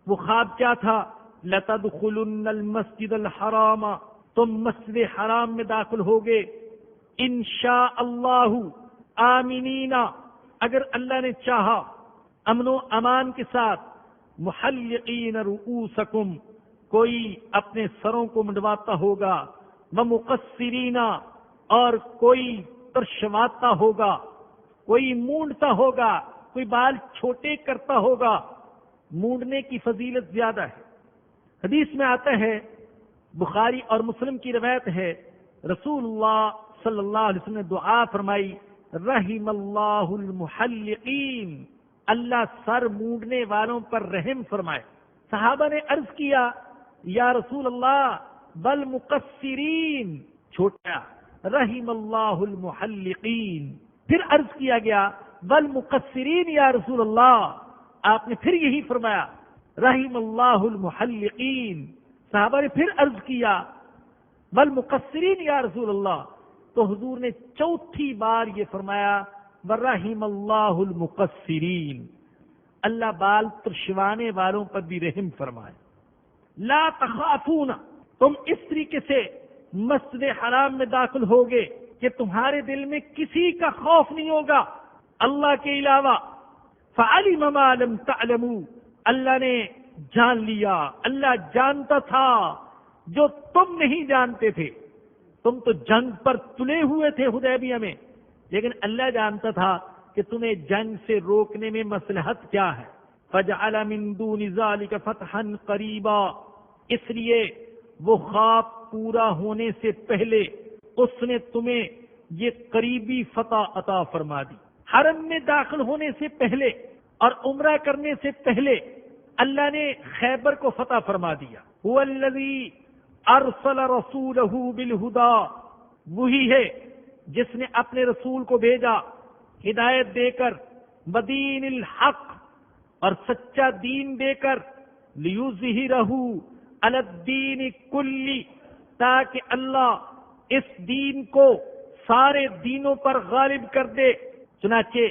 وہ خواب کیا تھا؟ لَتَدْخُلُنَّ الْمَسْجِدَ الْحَرَامَ، تم مسجد حرام میں داخل ہوگے، انشاء اللہ آمینین، اگر اللہ نے چاہا، امن و امان کے ساتھ، محلقین رؤوسکم، کوئی اپنے سروں کو منڈواتا ہوگا، ومقصرین، اور کوئی ترشواتا ہوگا، کوئی مونڈتا ہوگا، کوئی بال چھوٹے کرتا ہوگا۔ مونڈنے کی فضیلت زیادہ ہے۔ حدیث میں آتا ہے، بخاری اور مسلم کی روایت ہے، رسول اللہ صلی اللہ علیہ وسلم نے دعا فرمائی، رحم اللہ المحلقین، اللہ سر مونڈنے والوں پر رحم فرمائے۔ صحابہ نے عرض کیا یا رسول اللہ، بل مقصرین، چھوٹا رحم اللہ المحلقین، پھر عرض کیا گیا بل مقصرین یا رسول اللہ، آپ نے پھر یہی فرمایا رحم اللہ المحلقین، صحابہ نے پھر عرض کیا بل مقصرین یا رسول اللہ، تو حضور نے چوتھی بار یہ فرمایا ورحم اللہ المقصرین، اللہ بال ترشوانے والوں پر بھی رحم فرمائے۔ لا تخافون، تم اس طریقے سے مسجد حرام میں داخل ہوگے کہ تمہارے دل میں کسی کا خوف نہیں ہوگا اللہ کے علاوہ۔ فعلم ما لم تعلموا، اللہ نے جان لیا، اللہ جانتا تھا جو تم نہیں جانتے تھے۔ تم تو جنگ پر تلے ہوئے تھے حدیبیہ میں، لیکن اللہ جانتا تھا کہ تمہیں جنگ سے روکنے میں مصلحت کیا ہے۔ فجعل من دون ذلك فتحا قریبا، اس لیے وہ خواب پورا ہونے سے پہلے اس نے تمہیں یہ قریبی فتح عطا فرما دی۔ حرم میں داخل ہونے سے پہلے اور عمرہ کرنے سے پہلے اللہ نے خیبر کو فتح فرما دیا۔ هو الذی ارسل رسولہ بالہدی، وہی ہے جس نے اپنے رسول کو بھیجا ہدایت دے کر، بدین الحق، اور سچا دین دے کر، لیظہرہ علی الدین کلی، تاکہ اللہ اس دین کو سارے دینوں پر غالب کر دے۔ چنانچہ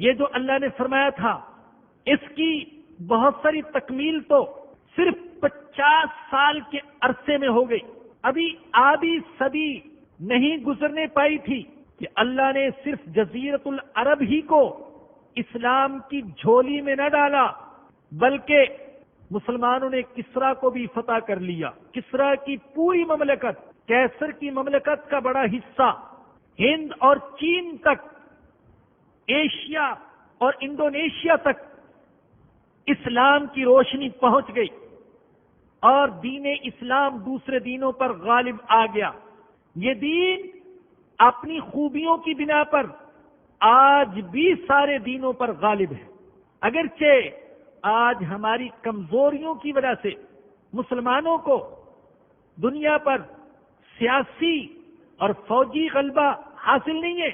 یہ جو اللہ نے فرمایا تھا اس کی بہت ساری تکمیل تو صرف 50 سال کے عرصے میں ہو گئی، ابھی آدھی صدی نہیں گزرنے پائی تھی کہ اللہ نے صرف جزیرت العرب ہی کو اسلام کی جھولی میں نہ ڈالا، بلکہ مسلمانوں نے کسرا کو بھی فتح کر لیا۔ کسرا کی پوری مملکت، کیسر کی مملکت کا بڑا حصہ، ہند اور چین تک، ایشیا اور انڈونیشیا تک اسلام کی روشنی پہنچ گئی اور دین اسلام دوسرے دینوں پر غالب آ گیا۔ یہ دین اپنی خوبیوں کی بنا پر آج بھی سارے دینوں پر غالب ہے، اگرچہ آج ہماری کمزوریوں کی وجہ سے مسلمانوں کو دنیا پر سیاسی اور فوجی غلبہ حاصل نہیں ہے،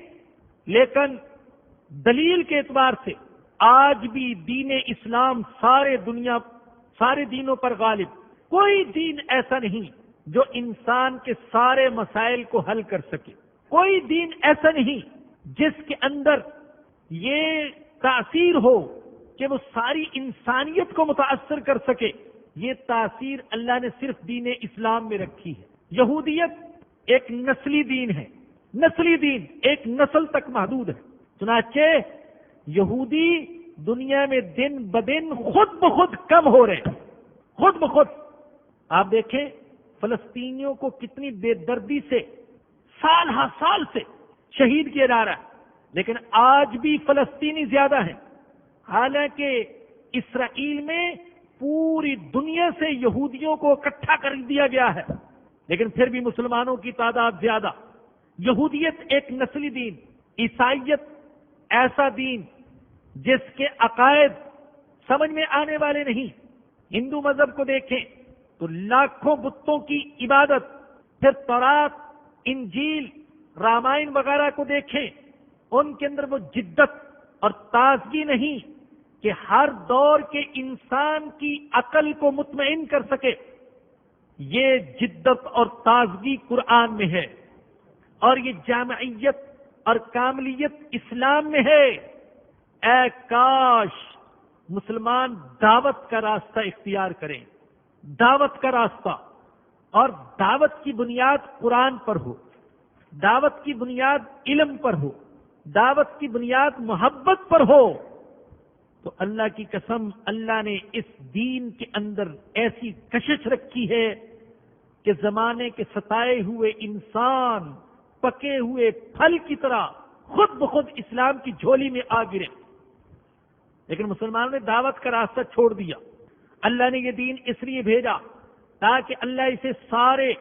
لیکن دلیل کے اعتبار سے آج بھی دین اسلام سارے دینوں پر غالب۔ کوئی دین ایسا نہیں جو انسان کے سارے مسائل کو حل کر سکے، کوئی دین ایسا نہیں جس کے اندر یہ تاثیر ہو کہ وہ ساری انسانیت کو متاثر کر سکے۔ یہ تاثیر اللہ نے صرف دین اسلام میں رکھی ہے۔ یہودیت ایک نسلی دین ہے، نسلی دین ایک نسل تک محدود ہے، چنانچہ یہودی دنیا میں دن بدن خود بخود کم ہو رہے ہیں، خود بخود۔ آپ دیکھیں فلسطینیوں کو کتنی بے دردی سے سال ہر سال سے شہید کیا جا رہا ہے، لیکن آج بھی فلسطینی زیادہ ہیں، حالانکہ اسرائیل میں پوری دنیا سے یہودیوں کو اکٹھا کر دیا گیا ہے، لیکن پھر بھی مسلمانوں کی تعداد زیادہ۔ یہودیت ایک نسلی دین، عیسائیت ایسا دین جس کے عقائد سمجھ میں آنے والے نہیں۔ ہندو مذہب کو دیکھیں تو لاکھوں بتوں کی عبادت، پھر تورات، انجیل، رامائن وغیرہ کو دیکھیں، ان کے اندر وہ جدت اور تازگی نہیں کہ ہر دور کے انسان کی عقل کو مطمئن کر سکے۔ یہ جدت اور تازگی قرآن میں ہے، اور یہ جامعیت اور کاملیت اسلام میں ہے۔ اے کاش مسلمان دعوت کا راستہ اختیار کریں، دعوت کا راستہ، اور دعوت کی بنیاد قرآن پر ہو، دعوت کی بنیاد علم پر ہو، دعوت کی بنیاد محبت پر ہو، تو اللہ کی قسم اللہ نے اس دین کے اندر ایسی کشش رکھی ہے کہ زمانے کے ستائے ہوئے انسان پکے ہوئے پھل کی طرح خود بخود اسلام کی جھولی میں آ گرے۔ لیکن مسلمانوں نے دعوت کا راستہ چھوڑ دیا۔ اللہ نے یہ دین اس لیے بھیجا تاکہ اللہ اسے سارے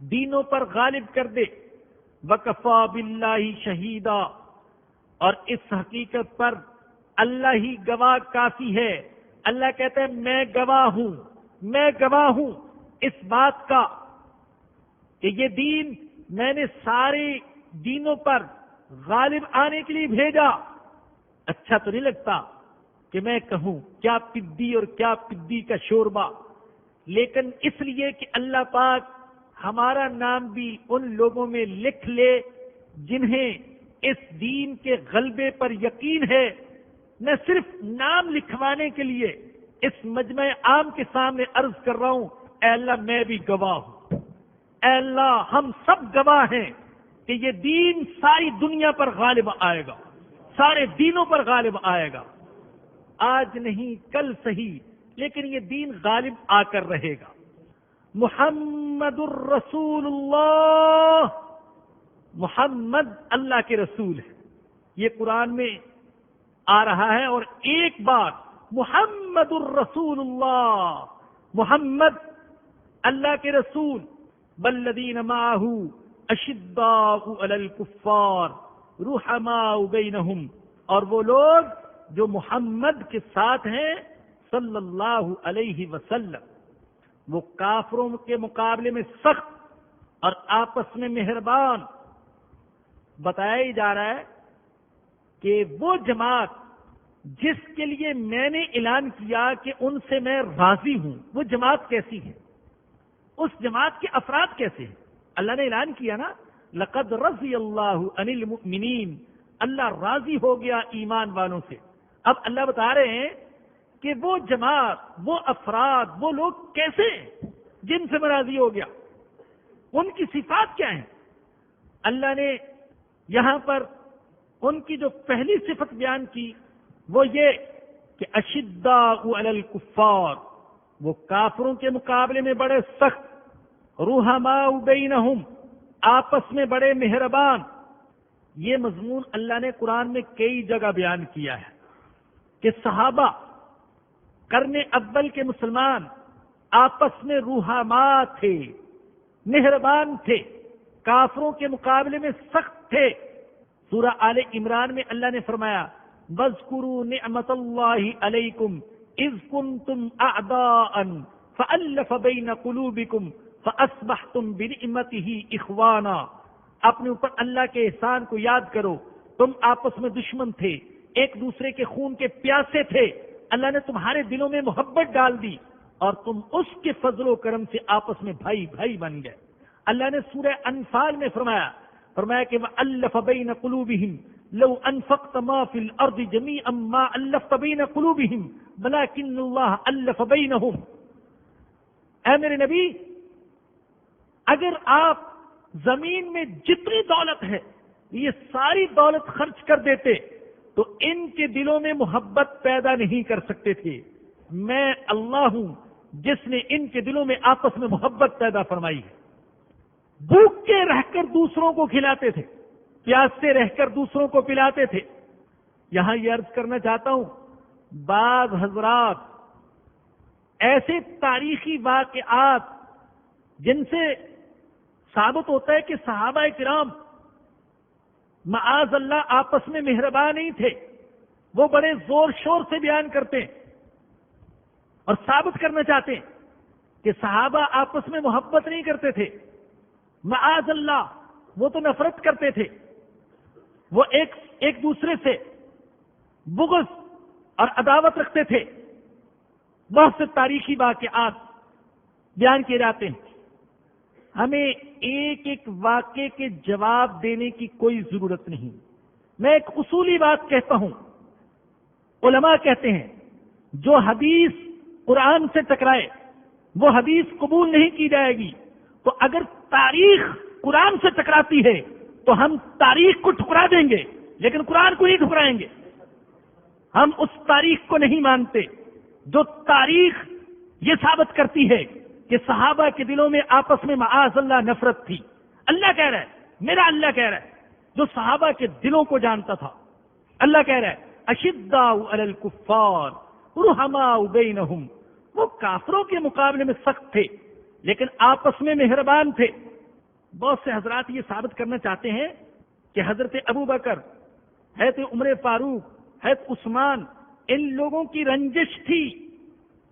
دینوں پر غالب کر دے۔ وَكَفَى بِاللَّهِ شَهِيدًا، اور اس حقیقت پر اللہ ہی گواہ کافی ہے۔ اللہ کہتا ہے میں گواہ ہوں، میں گواہ ہوں اس بات کا کہ یہ دین میں نے سارے دینوں پر غالب آنے کے لیے بھیجا، اچھا تو نہیں لگتا کہ میں کہوں کیا پدی اور کیا پدی کا شوربہ، لیکن اس لیے کہ اللہ پاک ہمارا نام بھی ان لوگوں میں لکھ لے جنہیں اس دین کے غلبے پر یقین ہے، میں صرف نام لکھوانے کے لیے اس مجمع عام کے سامنے عرض کر رہا ہوں، اے اللہ میں بھی گواہ ہوں، اے اللہ ہم سب گواہ ہیں کہ یہ دین ساری دنیا پر غالب آئے گا، سارے دینوں پر غالب آئے گا، آج نہیں کل صحیح لیکن یہ دین غالب آ کر رہے گا۔ محمد الرسول اللہ، محمد اللہ کے رسول ہے، یہ قرآن میں آ رہا ہے، اور ایک بار محمد الرسول اللہ، محمد اللہ کے رسول، والذین معہ اشداء علی الکفار رحماء بینہم، اور وہ لوگ جو محمد کے ساتھ ہیں صلی اللہ علیہ وسلم، وہ کافروں کے مقابلے میں سخت اور آپس میں مہربان۔ بتایا جا رہا ہے کہ وہ جماعت جس کے لیے میں نے اعلان کیا کہ ان سے میں راضی ہوں، وہ جماعت کیسی ہے، اس جماعت کے افراد کیسے ہیں؟ اللہ نے اعلان کیا نا، لقد رضی اللہ عن المؤمنین، اللہ راضی ہو گیا ایمان والوں سے۔ اب اللہ بتا رہے ہیں کہ وہ جماعت، وہ افراد، وہ لوگ کیسے ہیں جن سے میں راضی ہو گیا، ان کی صفات کیا ہیں؟ اللہ نے یہاں پر ان کی جو پہلی صفت بیان کی وہ یہ کہ اشداء علی الکفار، وہ کافروں کے مقابلے میں بڑے سخت، رحماء بینہم، آپس میں بڑے مہربان۔ یہ مضمون اللہ نے قرآن میں کئی جگہ بیان کیا ہے کہ صحابہ قرن اول کے مسلمان آپس میں رحماء تھے، مہربان تھے، کافروں کے مقابلے میں سخت تھے۔ سورہ آل عمران میں اللہ نے فرمایا وَاذْكُرُوا نِعْمَةَ اللَّهِ عَلَيْكُمْ إِذْ كُنْتُمْ أَعْدَاءً فَأَلَّفَ بَيْنَ قُلُوبِكُمْ فَأَصْبَحْتُمْ بِنِعْمَتِهِ إِخْوَانًا۔ اپنے اوپر اللہ کے احسان کو یاد کرو، تم آپس میں دشمن تھے، ایک دوسرے کے خون کے پیاسے تھے، اللہ نے تمہارے دلوں میں محبت ڈال دی اور تم اس کے فضل و کرم سے آپس میں بھائی بھائی بن گئے۔ اللہ نے سورہ انفال میں فرمایا کہ وَأَلَّفَ بَيْنَ قُلُوبِهِمْ لَوْ أَنفَقْتَ مَا فِي الْأَرْضِ جَمِيعًا مَا أَلَّفْتَ بَيْنَ قُلُوبِهِمْ وَلَكِنَّ اللَّهَ أَلَّفَ بَيْنَهُمْ۔ اے میرے نبی، اگر آپ زمین میں جتنی دولت ہے یہ ساری دولت خرچ کر دیتے تو ان کے دلوں میں محبت پیدا نہیں کر سکتے تھے، میں اللہ ہوں جس نے ان کے دلوں میں آپس میں محبت پیدا فرمائی ہے۔ بھوک کے رہ کر دوسروں کو کھلاتے تھے، پیاس سے رہ کر دوسروں کو پلاتے تھے۔ یہاں یہ عرض کرنا چاہتا ہوں، بعض حضرات ایسے تاریخی واقعات جن سے ثابت ہوتا ہے کہ صحابہ کرام معاذ اللہ آپس میں مہربان نہیں تھے، وہ بڑے زور شور سے بیان کرتے ہیں اور ثابت کرنا چاہتے ہیں کہ صحابہ آپس میں محبت نہیں کرتے تھے، معاذ اللہ وہ تو نفرت کرتے تھے، وہ ایک دوسرے سے بغض اور عداوت رکھتے تھے۔ بہت سے تاریخی واقعات بیان کیے جاتے ہیں، ہمیں ایک ایک واقعے کے جواب دینے کی کوئی ضرورت نہیں۔ میں ایک اصولی بات کہتا ہوں، علماء کہتے ہیں جو حدیث قرآن سے ٹکرائے وہ حدیث قبول نہیں کی جائے گی، تو اگر تاریخ قرآن سے ٹکراتی ہے تو ہم تاریخ کو ٹھکرا دیں گے لیکن قرآن کو نہیں ٹھکرائیں گے۔ ہم اس تاریخ کو نہیں مانتے جو تاریخ یہ ثابت کرتی ہے کہ صحابہ کے دلوں میں آپس میں معاذ اللہ نفرت تھی۔ اللہ کہہ رہا ہے، میرا اللہ کہہ رہا ہے جو صحابہ کے دلوں کو جانتا تھا، اللہ کہہ رہا ہے اشداء علی الکفار رحماء بینہم، وہ کافروں کے مقابلے میں سخت تھے لیکن آپس میں مہربان تھے۔ بہت سے حضرات یہ ثابت کرنا چاہتے ہیں کہ حضرت ابو بکر، حضرت عمر فاروق، حضرت عثمان، ان لوگوں کی رنجش تھی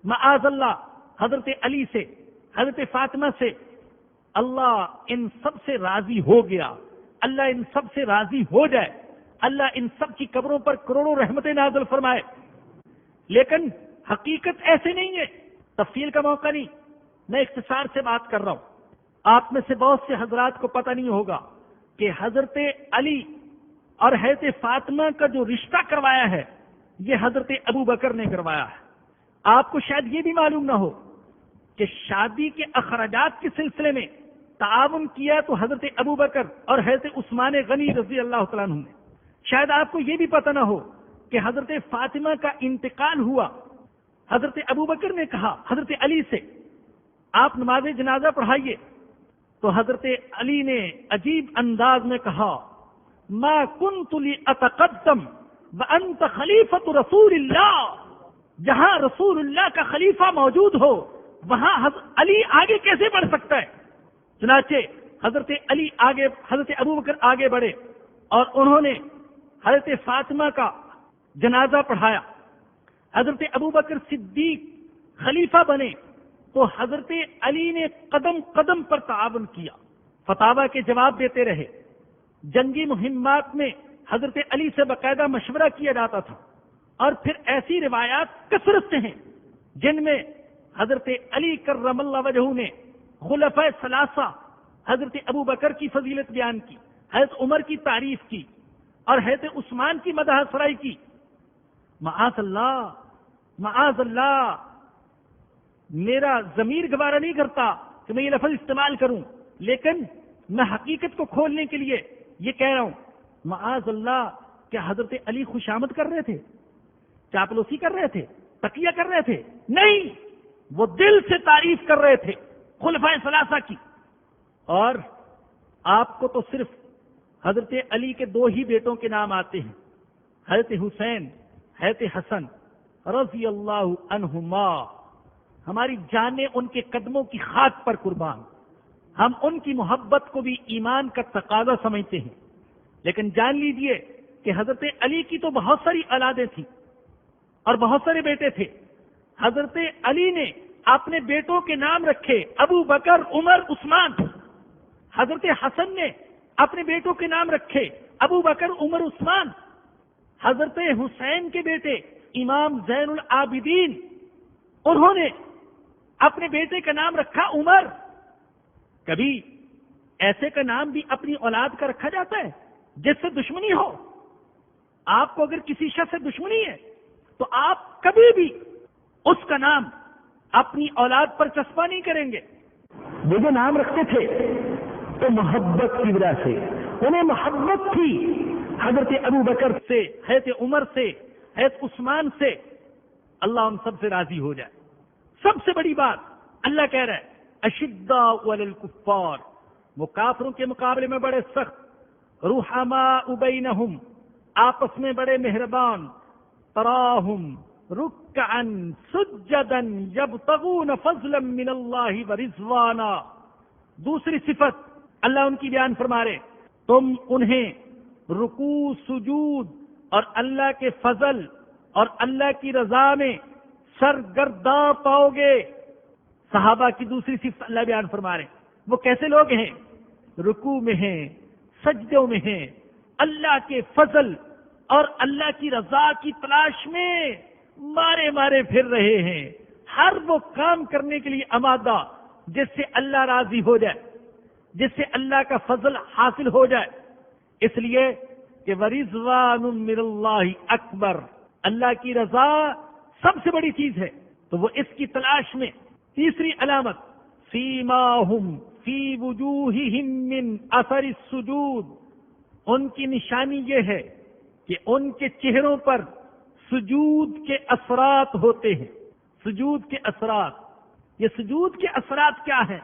معاذ اللہ حضرت علی سے، حضرت فاطمہ سے، اللہ ان سب سے راضی ہو گیا، اللہ ان سب سے راضی ہو جائے، اللہ ان سب کی قبروں پر کروڑوں رحمتیں نازل فرمائے. لیکن حقیقت ایسے نہیں ہے. تفصیل کا موقع نہیں، میں اختصار سے بات کر رہا ہوں. آپ میں سے بہت سے حضرات کو پتہ نہیں ہوگا کہ حضرت علی اور حضرت فاطمہ کا جو رشتہ کروایا ہے یہ حضرت ابو بکر نے کروایا ہے. آپ کو شاید یہ بھی معلوم نہ ہو کہ شادی کے اخراجات کے سلسلے میں تعاون کیا تو حضرت ابو بکر اور حضرت عثمان غنی رضی اللہ تعالیٰ عنہ نے. شاید آپ کو یہ بھی پتہ نہ ہو کہ حضرت فاطمہ کا انتقال ہوا، حضرت ابو بکر نے کہا حضرت علی سے آپ نماز جنازہ پڑھائیے، تو حضرت علی نے عجیب انداز میں کہا ما کنت لأتقدم وانت خلیفۃ رسول اللہ. جہاں رسول اللہ کا خلیفہ موجود ہو وہاں علی آگے کیسے بڑھ سکتا ہے؟ چنانچہ حضرت علی آگے، حضرت ابو بکر آگے بڑھے اور انہوں نے حضرت فاطمہ کا جنازہ پڑھایا. حضرت ابو بکر صدیق خلیفہ بنے تو حضرت علی نے قدم قدم پر تعاون کیا، فتاوی کے جواب دیتے رہے. جنگی مہمات میں حضرت علی سے باقاعدہ مشورہ کیا جاتا تھا. اور پھر ایسی روایات کثرت سے ہیں جن میں حضرت علی کرم اللہ وجہہ نے خلفائے ثلاثہ حضرت ابو بکر کی فضیلت بیان کی، حضرت عمر کی تعریف کی اور حضرت عثمان کی مدح سرائی کی. معاذ اللہ، معاذ اللہ، میرا ضمیر گوارا نہیں کرتا کہ میں یہ لفظ استعمال کروں، لیکن میں حقیقت کو کھولنے کے لیے یہ کہہ رہا ہوں. معاذ اللہ، کیا حضرت علی خوشامد کر رہے تھے، چاپلوسی کر رہے تھے، تقیہ کر رہے تھے؟ نہیں، وہ دل سے تعریف کر رہے تھے خلفائے ثلاثہ کی. اور آپ کو تو صرف حضرت علی کے دو ہی بیٹوں کے نام آتے ہیں، حضرت حسین، حضرت حسن رضی اللہ عنہما. ہماری جانیں ان کے قدموں کی خاک پر قربان. ہم ان کی محبت کو بھی ایمان کا تقاضا سمجھتے ہیں. لیکن جان لیجئے کہ حضرت علی کی تو بہت ساری اولادیں تھیں اور بہت سارے بیٹے تھے. حضرت علی نے اپنے بیٹوں کے نام رکھے ابو بکر، عمر، عثمان. حضرت حسن نے اپنے بیٹوں کے نام رکھے ابو بکر، عمر، عثمان. حضرت حسین کے بیٹے امام زین العابدین، انہوں نے اپنے بیٹے کا نام رکھا عمر. کبھی ایسے کا نام بھی اپنی اولاد کا رکھا جاتا ہے جس سے دشمنی ہو؟ آپ کو اگر کسی شخص سے دشمنی ہے تو آپ کبھی بھی اس کا نام اپنی اولاد پر چسپاں نہیں کریں گے. وہ جو نام رکھتے تھے تو محبت کی وجہ سے، انہیں محبت تھی حضرت ابو بکر سے، حضرت عمر سے، حضرت عثمان سے. اللہ ہم سب سے راضی ہو جائے. سب سے بڑی بات اللہ کہہ رہا ہے اشداء علی الکفار، وہ کافروں کے مقابلے میں بڑے سخت. رحماء بینہم، آپس میں بڑے مہربان. تراہم رکعا سجدا یبتغون فضلا من اللہ ورضوانا. دوسری صفت اللہ ان کی بیان فرما رہے، تم انہیں رکوع، سجود اور اللہ کے فضل اور اللہ کی رضا میں سرگرداں پاؤ گے. صحابہ کی دوسری صفت اللہ بیان فرما رہے، وہ کیسے لوگ ہیں؟ رکوع میں ہیں، سجدوں میں ہیں، اللہ کے فضل اور اللہ کی رضا کی تلاش میں مارے مارے پھر رہے ہیں. ہر وہ کام کرنے کے لیے آمادہ جس سے اللہ راضی ہو جائے، جس سے اللہ کا فضل حاصل ہو جائے. اس لیے کہ ورضوان من اللہ اکبر، اللہ کی رضا سب سے بڑی چیز ہے، تو وہ اس کی تلاش میں. تیسری علامت سیماہم فی وجوہہم من اثر السجود، ان کی نشانی یہ ہے کہ ان کے چہروں پر سجود کے اثرات ہوتے ہیں. سجود کے اثرات، یہ سجود کے اثرات کیا ہیں؟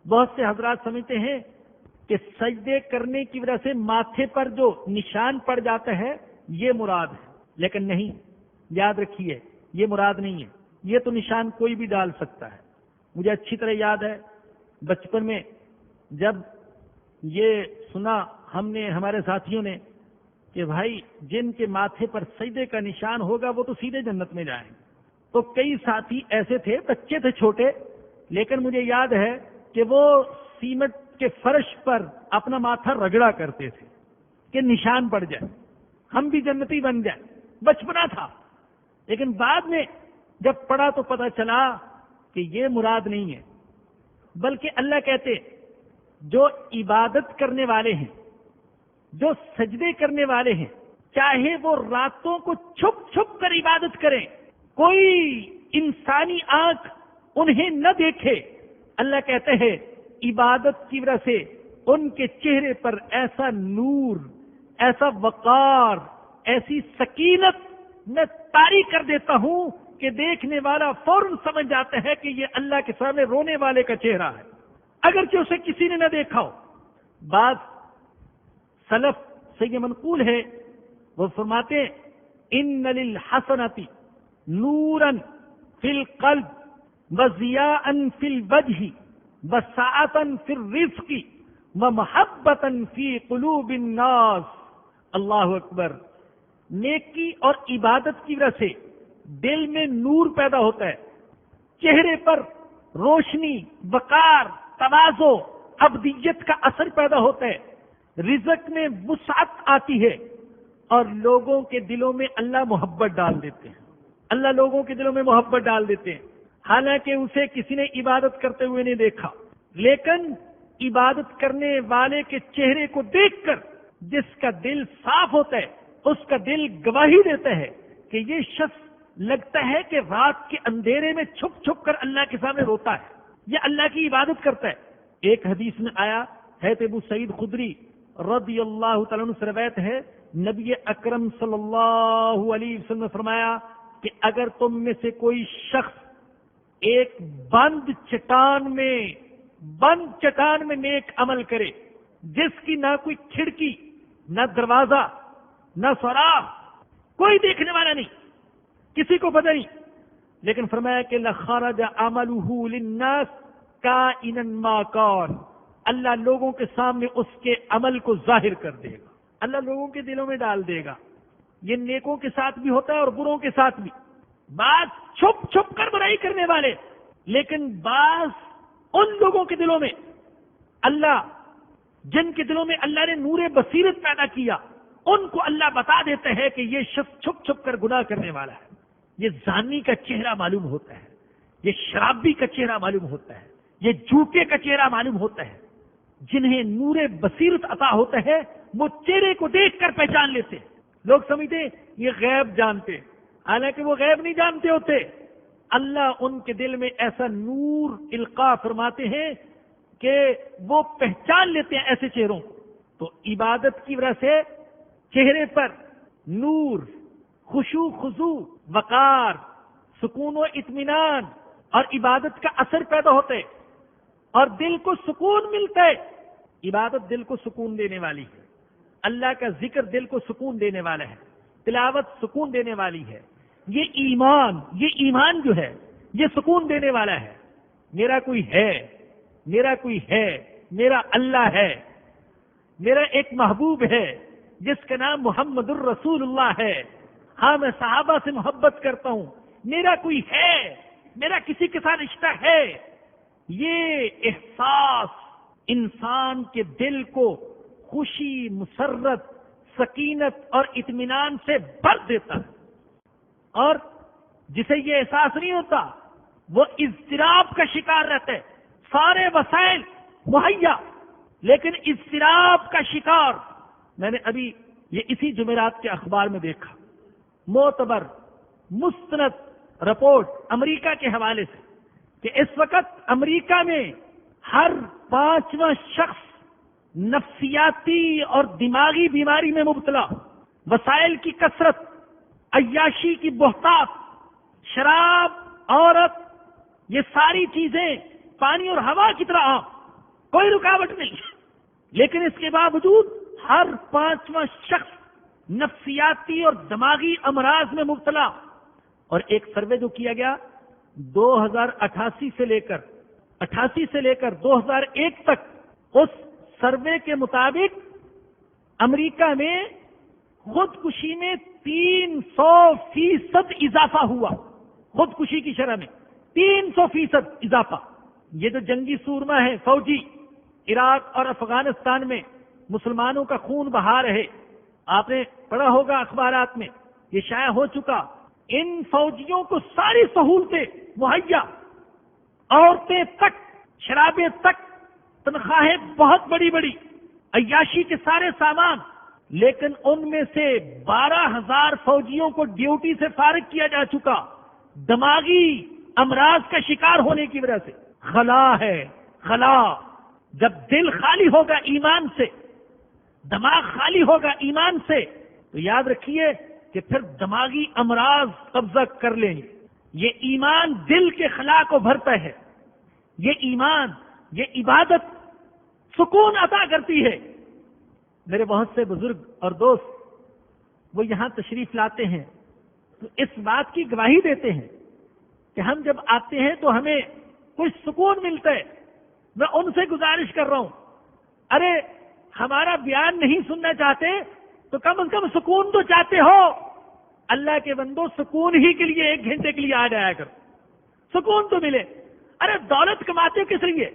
بہت سے حضرات سمجھتے ہیں کہ سجدے کرنے کی وجہ سے ماتھے پر جو نشان پڑ جاتا ہے یہ مراد ہے، لیکن نہیں، یاد رکھیے یہ مراد نہیں ہے. یہ تو نشان کوئی بھی ڈال سکتا ہے. مجھے اچھی طرح یاد ہے بچپن میں جب یہ سنا ہم نے، ہمارے ساتھیوں نے، کہ بھائی جن کے ماتھے پر سجدے کا نشان ہوگا وہ تو سیدھے جنت میں جائیں گے. تو کئی ساتھی ایسے تھے، بچے تھے چھوٹے، لیکن مجھے یاد ہے کہ وہ سیمنٹ کے فرش پر اپنا ماتھا رگڑا کرتے تھے کہ نشان پڑ جائے، ہم بھی جنتی بن جائیں. بچپنا تھا، لیکن بعد میں جب پڑھا تو پتہ چلا کہ یہ مراد نہیں ہے، بلکہ اللہ کہتے جو عبادت کرنے والے ہیں، جو سجدے کرنے والے ہیں، چاہے وہ راتوں کو چھپ چھپ کر عبادت کریں، کوئی انسانی آنکھ انہیں نہ دیکھے، اللہ کہتے ہیں عبادت کی وجہ سے ان کے چہرے پر ایسا نور، ایسا وقار، ایسی سکینت میں طاری کر دیتا ہوں کہ دیکھنے والا فوراً سمجھ جاتا ہے کہ یہ اللہ کے سامنے رونے والے کا چہرہ ہے، اگرچہ اسے کسی نے نہ دیکھا ہو. بعض سلف سے یہ منقول ہے، وہ فرماتے ہیں ان للحسنۃ نورا فی القلب وضیاء فی الوجہ وسعۃ فی الرزق ومحبۃ فی قلوب الناس. اللہ اکبر. نیکی اور عبادت کی وجہ سے دل میں نور پیدا ہوتا ہے، چہرے پر روشنی، وقار، تواضع، ابدیت کا اثر پیدا ہوتا ہے، رزق میں وسعت آتی ہے، اور لوگوں کے دلوں میں اللہ محبت ڈال دیتے ہیں. اللہ لوگوں کے دلوں میں محبت ڈال دیتے ہیں، حالانکہ اسے کسی نے عبادت کرتے ہوئے نہیں دیکھا، لیکن عبادت کرنے والے کے چہرے کو دیکھ کر جس کا دل صاف ہوتا ہے، اس کا دل گواہی دیتا ہے کہ یہ شخص لگتا ہے کہ رات کے اندھیرے میں چھپ چھپ کر اللہ کے سامنے روتا ہے، یہ اللہ کی عبادت کرتا ہے. ایک حدیث میں آیا ہے، ابو سعید خدری رضی اللہ تعالیٰ عنہ سے روایت ہے، نبی اکرم صلی اللہ علیہ وسلم نے فرمایا کہ اگر تم میں سے کوئی شخص ایک بند چٹان میں نیک عمل کرے، جس کی نہ کوئی کھڑکی، نہ دروازہ، نہ سوراخ، کوئی دیکھنے والا نہیں، کسی کو پتہ نہیں، لیکن فرمایا کہ لخرج عملہ للناس کائنا ما کان، اللہ لوگوں کے سامنے اس کے عمل کو ظاہر کر دے گا، اللہ لوگوں کے دلوں میں ڈال دے گا. یہ نیکوں کے ساتھ بھی ہوتا ہے اور بروں کے ساتھ بھی. بعض چھپ چھپ کر برائی کرنے والے، لیکن بعض ان لوگوں کے دلوں میں اللہ، جن کے دلوں میں اللہ نے نور بصیرت پیدا کیا، ان کو اللہ بتا دیتا ہے کہ یہ شخص چھپ چھپ کر گناہ کرنے والا ہے. یہ زانی کا چہرہ معلوم ہوتا ہے، یہ شرابی کا چہرہ معلوم ہوتا ہے، یہ جھوٹے کا چہرہ معلوم ہوتا ہے. جنہیں نور بصیرت عطا ہوتا ہے وہ چہرے کو دیکھ کر پہچان لیتے. لوگ سمجھتے یہ غیب جانتے، حالانکہ وہ غیب نہیں جانتے ہوتے. اللہ ان کے دل میں ایسا نور القاء فرماتے ہیں کہ وہ پہچان لیتے ہیں ایسے چہروں کو. تو عبادت کی وجہ سے چہرے پر نور، خشوع خضوع، وقار، سکون و اطمینان اور عبادت کا اثر پیدا ہوتا ہے، اور دل کو سکون ملتا ہے. عبادت دل کو سکون دینے والی ہے، اللہ کا ذکر دل کو سکون دینے والا ہے، تلاوت سکون دینے والی ہے. یہ ایمان جو ہے یہ سکون دینے والا ہے. میرا کوئی ہے، میرا اللہ ہے، میرا ایک محبوب ہے جس کا نام محمد الرسول اللہ ہے. ہاں میں صحابہ سے محبت کرتا ہوں، میرا کوئی ہے، میرا کسی کے ساتھ رشتہ ہے. یہ احساس انسان کے دل کو خوشی، مسرت، سکینت اور اطمینان سے بھر دیتا ہے. اور جسے یہ احساس نہیں ہوتا وہ اضطراب کا شکار رہتا ہے. سارے وسائل مہیا لیکن اضطراب کا شکار. میں نے ابھی یہ اسی جمعرات کے اخبار میں دیکھا، معتبر مستند رپورٹ امریکہ کے حوالے سے، کہ اس وقت امریکہ میں ہر 5واں شخص نفسیاتی اور دماغی بیماری میں مبتلا. وسائل کی کثرت، عیاشی کی بہتات، شراب، عورت، یہ ساری چیزیں پانی اور ہوا کی طرح عام، کوئی رکاوٹ نہیں. لیکن اس کے باوجود ہر 5واں شخص نفسیاتی اور دماغی امراض میں مبتلا. اور ایک سروے جو کیا گیا 88 سے لے کر 2001 تک، اس سروے کے مطابق امریکہ میں خودکشی میں 300% اضافہ ہوا. خودکشی کی شرح میں 300% اضافہ. یہ جو جنگی سورما ہے، فوجی، عراق اور افغانستان میں مسلمانوں کا خون بہا رہے، آپ نے پڑھا ہوگا اخبارات میں، یہ شائع ہو چکا، ان فوجیوں کو ساری سہولتیں مہیا، عورتیں تک، شرابیں تک، تنخواہیں بہت بڑی بڑی، عیاشی کے سارے سامان، لیکن ان میں سے 12,000 فوجیوں کو ڈیوٹی سے فارغ کیا جا چکا، دماغی امراض کا شکار ہونے کی وجہ سے۔ خلا ہے، خلا۔ جب دل خالی ہوگا ایمان سے، دماغ خالی ہوگا ایمان سے، تو یاد رکھیے کہ پھر دماغی امراض قبضہ کر لیں گے۔ یہ ایمان دل کے خلا کو بھرتا ہے، یہ ایمان، یہ عبادت سکون عطا کرتی ہے۔ میرے بہت سے بزرگ اور دوست وہ یہاں تشریف لاتے ہیں تو اس بات کی گواہی دیتے ہیں کہ ہم جب آتے ہیں تو ہمیں کچھ سکون ملتا ہے۔ میں ان سے گزارش کر رہا ہوں، ارے ہمارا بیان نہیں سننا چاہتے تو کم از کم سکون تو چاہتے ہو۔ اللہ کے بندو، سکون ہی کے لیے 1 گھنٹے کے لیے آ جایا کر، سکون تو ملے۔ ارے دولت کماتے ہو کس لیے؟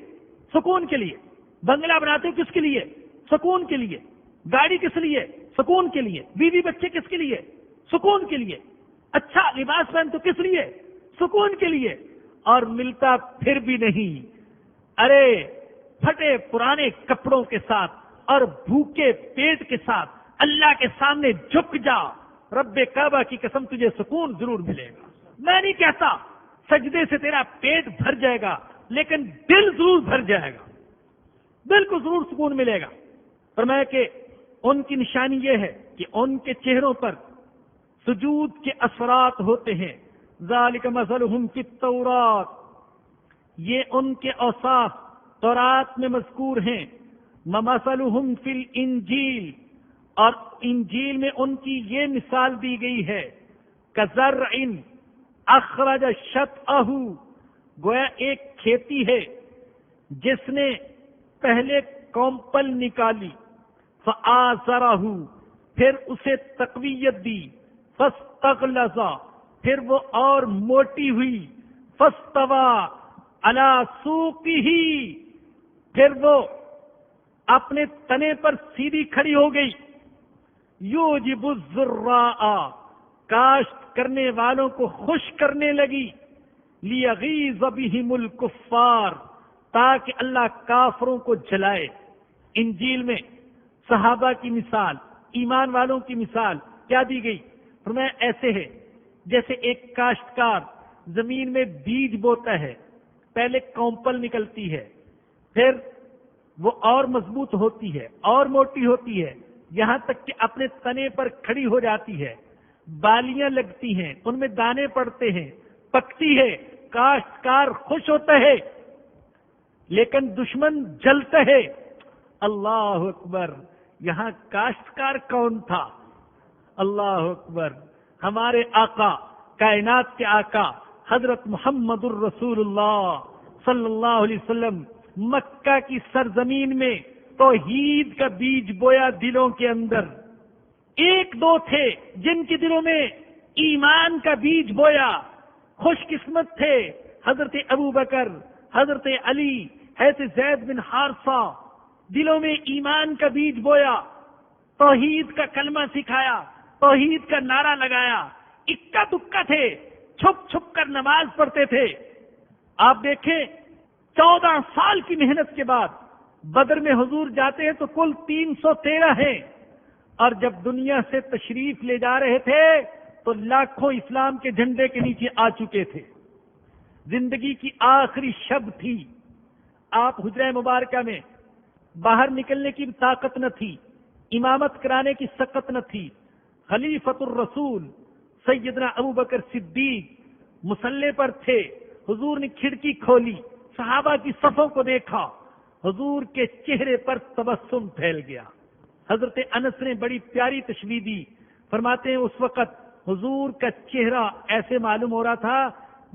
سکون کے لیے۔ بنگلہ بناتے ہو کس کے لیے؟ سکون کے لیے۔ گاڑی کس لیے؟ سکون کے لیے۔ بیوی بچے کس کے لیے؟ سکون کے لیے۔ اچھا لباس پہن تو کس لیے؟ سکون کے لیے۔ اور ملتا پھر بھی نہیں۔ ارے پھٹے پرانے کپڑوں کے ساتھ اور بھوکے پیٹ کے ساتھ اللہ کے سامنے جھک جا، رب کعبہ کی قسم تجھے سکون ضرور ملے گا۔ میں نہیں کہتا سجدے سے تیرا پیٹ بھر جائے گا، لیکن دل ضرور بھر جائے گا، دل کو ضرور سکون ملے گا۔ فرمایا کہ ان کی نشانی یہ ہے کہ ان کے چہروں پر سجود کے اثرات ہوتے ہیں۔ ذالک مثلہم فی التوراۃ، یہ ان کے اوصاف تورات میں مذکور ہیں۔ ومثلہم فی الانجیل، اور انجیل میں ان کی یہ مثال دی گئی ہے، کزرع اخرج شطأہ، گویا ایک کھیتی ہے جس نے پہلے کومپل نکالی، فآزرہ، پھر اسے تقویت دی، فاستغلظ، پھر وہ اور موٹی ہوئی، فاستوى علی سوقہ، پھر وہ اپنے تنے پر سیدھی کھڑی ہو گئی، یوجب الزراء، کاشت کرنے والوں کو خوش کرنے لگی، لیغیظ بہم الکفار، تاکہ اللہ کافروں کو جلائے۔ انجیل میں صحابہ کی مثال، ایمان والوں کی مثال کیا دی گئی؟ فرمایا ایسے ہے جیسے ایک کاشتکار زمین میں بیج بوتا ہے، پہلے کومپل نکلتی ہے، پھر وہ اور مضبوط ہوتی ہے اور موٹی ہوتی ہے، یہاں تک کہ اپنے تنے پر کھڑی ہو جاتی ہے، بالیاں لگتی ہیں، ان میں دانے پڑتے ہیں، پکتی ہے، کاشتکار خوش ہوتا ہے، لیکن دشمن جلتا ہے۔ اللہ اکبر! یہاں کاشتکار کون تھا؟ اللہ اکبر! ہمارے آقا، کائنات کے آقا حضرت محمد الرسول اللہ صلی اللہ علیہ وسلم مکہ کی سرزمین میں توحید کا بیج بویا دلوں کے اندر۔ 1-2 تھے جن کے دلوں میں ایمان کا بیج بویا، خوش قسمت تھے، حضرت ابو بکر، حضرت علی، حضرت زید بن حارثہ، دلوں میں ایمان کا بیج بویا، توحید کا کلمہ سکھایا، توحید کا نعرہ لگایا، اکا دکا تھے، چھپ چھپ کر نماز پڑھتے تھے۔ آپ دیکھیں 14 سال کی محنت کے بعد بدر میں حضور جاتے ہیں تو کل 313 ہیں، اور جب دنیا سے تشریف لے جا رہے تھے تو لاکھوں اسلام کے جھنڈے کے نیچے آ چکے تھے۔ زندگی کی آخری شب تھی، آپ حجرہ مبارکہ میں، باہر نکلنے کی طاقت نہ تھی، امامت کرانے کی سقت نہ تھی۔ خلیفۃ الرسول سیدنا ابو بکر صدیق مصلی پر تھے، حضور نے کھڑکی کھولی، صحابہ کی صفوں کو دیکھا، حضور کے چہرے پر تبسم پھیل گیا۔ حضرت انس نے بڑی پیاری تشبیہ دی، فرماتے ہیں اس وقت حضور کا چہرہ ایسے معلوم ہو رہا تھا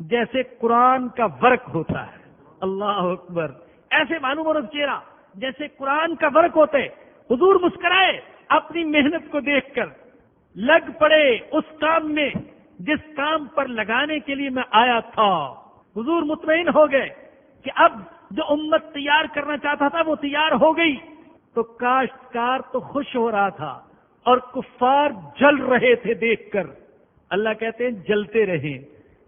جیسے قرآن کا ورق ہوتا ہے۔ اللہ اکبر! ایسے معلوم ہو رہا چہرہ جیسے قرآن کا ورق ہوتا ہے۔ حضور مسکرائے اپنی محنت کو دیکھ کر، لگ پڑے اس کام میں جس کام پر لگانے کے لیے میں آیا تھا۔ حضور مطمئن ہو گئے کہ اب جو امت تیار کرنا چاہتا تھا وہ تیار ہو گئی، تو کاشتکار تو خوش ہو رہا تھا اور کفار جل رہے تھے دیکھ کر۔ اللہ کہتے ہیں جلتے رہیں،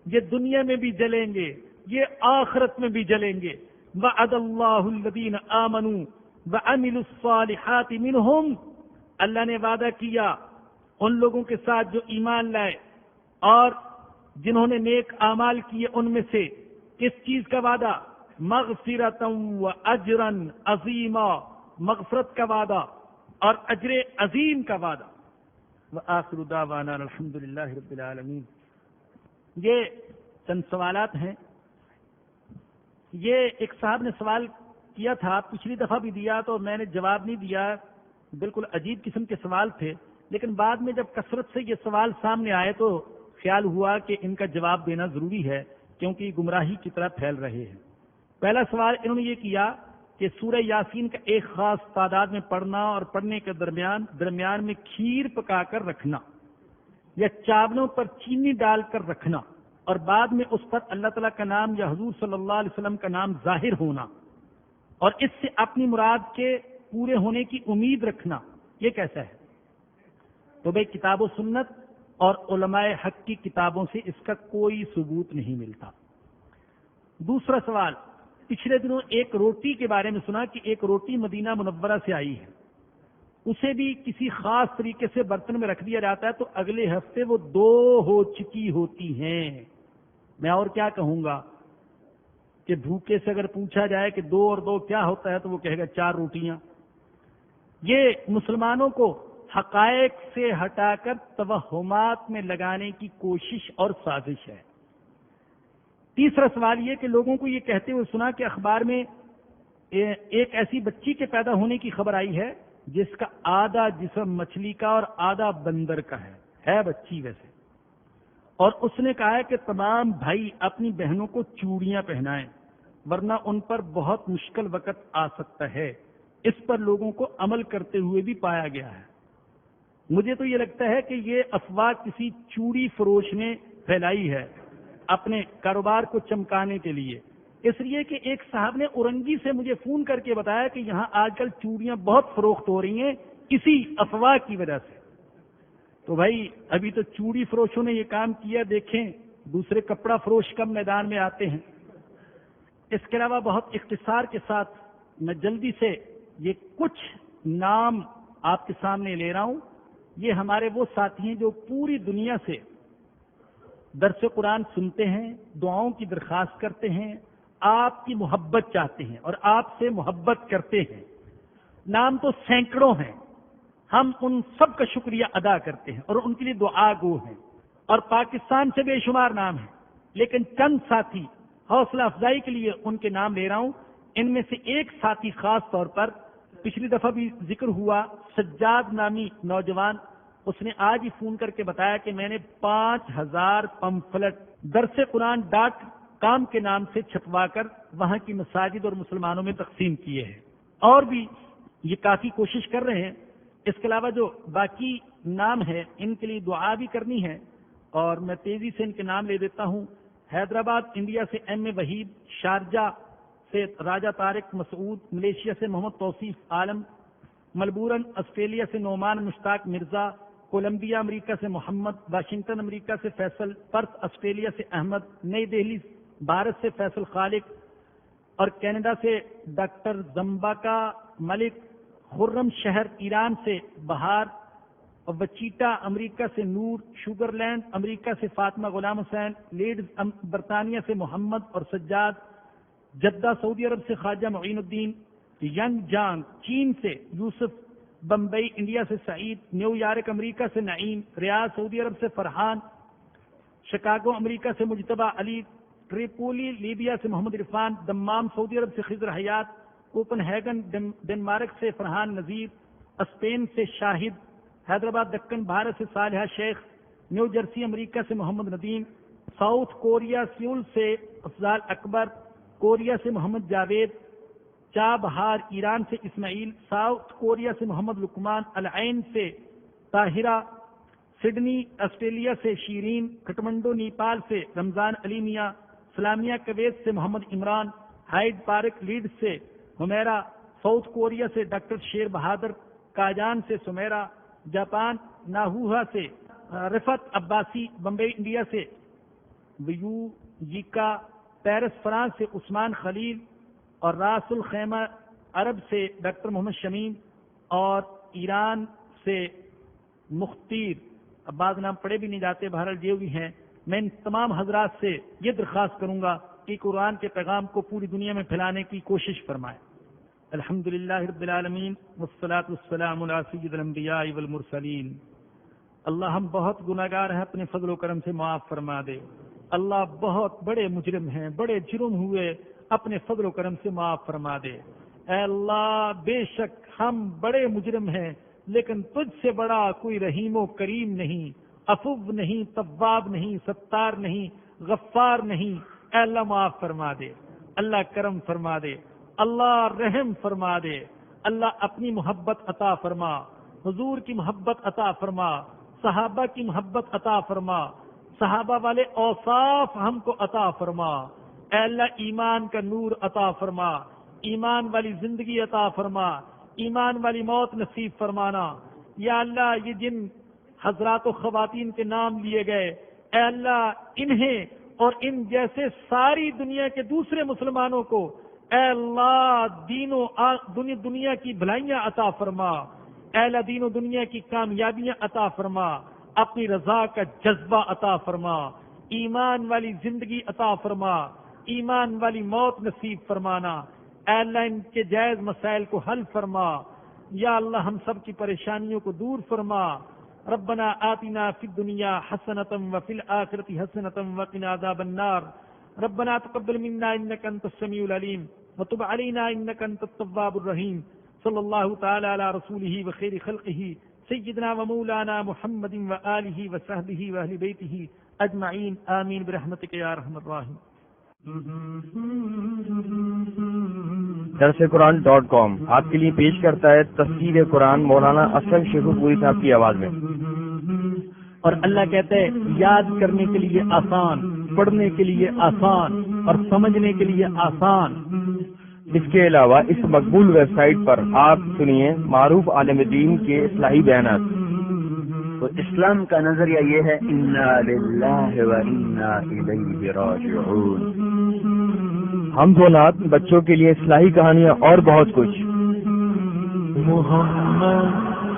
یہ دنیا میں بھی جلیں گے، یہ آخرت میں بھی جلیں گے۔ وعد اللہ الذین آمنوا وعملوا الصالحات منہم، اللہ نے وعدہ کیا ان لوگوں کے ساتھ جو ایمان لائے اور جنہوں نے نیک اعمال کیے ان میں سے۔ کس چیز کا وعدہ؟ مغفرۃ و اجرا عظیما، مغفرت کا وعدہ اور اجر عظیم کا وعدہ۔ وآخر دعوانا الحمد للہ رب العالمین۔ یہ چند سوالات ہیں۔ یہ ایک صاحب نے سوال کیا تھا، پچھلی دفعہ بھی دیا تو میں نے جواب نہیں دیا، بالکل عجیب قسم کے سوال تھے، لیکن بعد میں جب کثرت سے یہ سوال سامنے آئے تو خیال ہوا کہ ان کا جواب دینا ضروری ہے، کیونکہ یہ گمراہی کی طرف پھیل رہے ہیں۔ پہلا سوال انہوں نے یہ کیا کہ سورہ یاسین کا ایک خاص تعداد میں پڑھنا اور پڑھنے کے درمیان میں کھیر پکا کر رکھنا یا چاولوں پر چینی ڈال کر رکھنا اور بعد میں اس پر اللہ تعالیٰ کا نام یا حضور صلی اللہ علیہ وسلم کا نام ظاہر ہونا اور اس سے اپنی مراد کے پورے ہونے کی امید رکھنا، یہ کیسا ہے؟ تو بھائی کتاب و سنت اور علماء حق کی کتابوں سے اس کا کوئی ثبوت نہیں ملتا۔ دوسرا سوال، پچھلے دنوں ایک روٹی کے بارے میں سنا کہ ایک روٹی مدینہ منورہ سے آئی ہے، اسے بھی کسی خاص طریقے سے برتن میں رکھ دیا جاتا ہے تو اگلے ہفتے وہ 2 ہو چکی ہوتی ہیں۔ میں اور کیا کہوں گا کہ بھوکے سے اگر پوچھا جائے کہ 2 اور 2 کیا ہوتا ہے تو وہ کہے گا 4 روٹیاں۔ یہ مسلمانوں کو حقائق سے ہٹا کر توہمات میں لگانے کی کوشش اور سازش ہے۔ تیسرا سوال یہ کہ لوگوں کو یہ کہتے ہوئے سنا کہ اخبار میں ایک ایسی بچی کے پیدا ہونے کی خبر آئی ہے جس کا آدھا جسم مچھلی کا اور آدھا بندر کا ہے بچی ویسے، اور اس نے کہا ہے کہ تمام بھائی اپنی بہنوں کو چوڑیاں پہنائیں ورنہ ان پر بہت مشکل وقت آ سکتا ہے۔ اس پر لوگوں کو عمل کرتے ہوئے بھی پایا گیا ہے۔ مجھے تو یہ لگتا ہے کہ یہ افواہ کسی چوڑی فروش نے پھیلائی ہے اپنے کاروبار کو چمکانے کے لیے، اس لیے کہ ایک صاحب نے اورنگی سے مجھے فون کر کے بتایا کہ یہاں آج کل چوڑیاں بہت فروخت ہو رہی ہیں اسی افواہ کی وجہ سے۔ تو بھائی ابھی تو چوڑی فروشوں نے یہ کام کیا، دیکھیں دوسرے کپڑا فروش کب میدان میں آتے ہیں۔ اس کے علاوہ بہت اختصار کے ساتھ میں جلدی سے یہ کچھ نام آپ کے سامنے لے رہا ہوں۔ یہ ہمارے وہ ساتھی ہیں جو پوری دنیا سے درس قرآن سنتے ہیں، دعاؤں کی درخواست کرتے ہیں، آپ کی محبت چاہتے ہیں اور آپ سے محبت کرتے ہیں۔ نام تو سینکڑوں ہیں، ہم ان سب کا شکریہ ادا کرتے ہیں اور ان کے لیے دعا گو ہیں، اور پاکستان سے بے شمار نام ہیں، لیکن چند ساتھی حوصلہ افزائی کے لیے ان کے نام لے رہا ہوں۔ ان میں سے ایک ساتھی خاص طور پر پچھلی دفعہ بھی ذکر ہوا، سجاد نامی نوجوان، اس نے آج ہی فون کر کے بتایا کہ میں نے 5000 پمفلٹ درس قرآن .com کے نام سے چھپوا کر وہاں کی مساجد اور مسلمانوں میں تقسیم کیے ہیں، اور بھی یہ کافی کوشش کر رہے ہیں۔ اس کے علاوہ جو باقی نام ہے ان کے لیے دعا بھی کرنی ہے، اور میں تیزی سے ان کے نام لے دیتا ہوں۔ حیدرآباد انڈیا سے ایم اے وحید، شارجہ سے راجہ طارق مسعود، ملیشیا سے محمد توصیف عالم، ملبورن آسٹریلیا سے نعمان مشتاق مرزا، کولمبیا امریکہ سے محمد، واشنگٹن امریکہ سے فیصل، پرتھ آسٹریلیا سے احمد، نئی دہلی بھارت سے فیصل خالق، اور کینیڈا سے ڈاکٹر زمباکا ملک، خرم شہر ایران سے بہار، اور وچیٹا امریکہ سے نور، شوگر لینڈ امریکہ سے فاطمہ غلام حسین، لیڈز برطانیہ سے محمد اور سجاد، جدہ سعودی عرب سے خواجہ معین الدین، ینگ جانگ چین سے یوسف، بمبئی انڈیا سے سعید، نیو یارک امریکہ سے نعیم، ریاض سعودی عرب سے فرحان، شکاگو امریکہ سے مجتبہ علی، ٹریپولی لیبیا سے محمد عرفان، دمام سعودی عرب سے خضر حیات، کوپن ہیگن ڈنمارک سے فرحان نذیر، اسپین سے شاہد، حیدرآباد دکن بھارت سے صالحہ شیخ، نیو جرسی امریکہ سے محمد ندیم، ساؤتھ کوریا سیول سے افضال اکبر، کوریا سے محمد جاوید، چابہار ایران سے اسماعیل، ساؤتھ کوریا سے محمد لقمان، العین سے طاہرہ، سڈنی آسٹریلیا سے شیرین، کٹمنڈو نیپال سے رمضان علی میاں، اسلامیہ کویت سے محمد عمران، ہائیڈ پارک لیڈ سے ہمیرا، ساؤتھ کوریا سے ڈاکٹر شیر بہادر کاجان سے سمیرا، جاپان ناہوہا سے رفت عباسی بمبئی انڈیا سے، ویو جیکا پیرس فرانس سے عثمان خلیل، اور راس الخیمہ عرب سے ڈاکٹر محمد شمیم، اور ایران سے مختیر، اب بعض نام پڑھے بھی نہیں جاتے، بہرحال یہ بھی ہیں۔ میں ان تمام حضرات سے یہ درخواست کروں گا کہ قرآن کے پیغام کو پوری دنیا میں پھیلانے کی کوشش فرمائیں۔ الحمدللہ رب العالمین والصلاة والسلام علی سید الانبیاء والمرسلین۔ اللہ ہم بہت گناہگار ہیں، اپنے فضل و کرم سے معاف فرما دے۔ اللہ بہت بڑے مجرم ہیں، بڑے جرم ہوئے، اپنے فضل و کرم سے معاف فرما دے۔ اے اللہ بے شک ہم بڑے مجرم ہیں، لیکن تجھ سے بڑا کوئی رحیم و کریم نہیں، عفو نہیں، تواب نہیں، ستار نہیں، غفار نہیں۔ اے اللہ معاف فرما دے، اللہ کرم فرما دے، اللہ رحم فرما دے، اللہ اپنی محبت عطا فرما، حضور کی محبت عطا فرما، صحابہ کی محبت عطا فرما، صحابہ والے اوصاف ہم کو عطا فرما۔ اے اللہ ایمان کا نور عطا فرما، ایمان والی زندگی عطا فرما، ایمان والی موت نصیب فرمانا۔ یا اللہ یہ جن حضرات و خواتین کے نام لیے گئے، اے اللہ انہیں اور ان جیسے ساری دنیا کے دوسرے مسلمانوں کو اے اللہ دنیا کی بھلائیاں عطا فرما، اے اللہ دین و دنیا کی کامیابیاں عطا فرما، اپنی رضا کا جذبہ عطا فرما، ایمان والی زندگی عطا فرما، ایمان والی موت نصیب فرمانا۔ اے اللہ ان کے جائز مسائل کو حل فرما، یا اللہ ہم سب کی پریشانیوں کو دور فرما۔ ربنا آتنا فی الدنیا حسنۃ وفی الآخرۃ حسنۃ وقنا عذاب النار۔ ربنا تقبل منا انک انت السمیع العلیم وتب علینا انک انت التواب الرحیم۔ صلی اللہ تعالی علی رسولہ وخیر خلقہ سیدنا و مولانا محمد وآلہ وصحبہ واہل بیتہ اجمعین، آمین برحمتک یا ارحم الراحمین۔ درسقرآن.com آپ کے لیے پیش کرتا ہے تفسیر قرآن مولانا اسلم شیخ پوری صاحب کی آواز میں۔ اور اللہ کہتے ہیں یاد کرنے کے لیے آسان، پڑھنے کے لیے آسان، اور سمجھنے کے لیے آسان۔ اس کے علاوہ اس مقبول ویب سائٹ پر آپ سنیے معروف عالم دین کے اصلاحی بیانات۔ تو اسلام کا نظریہ یہ ہے انا للہ و انا الیہ راجعون۔ ہم دو نعت بچوں کے لیے اصلاحی کہانیاں اور بہت کچھ۔ محمد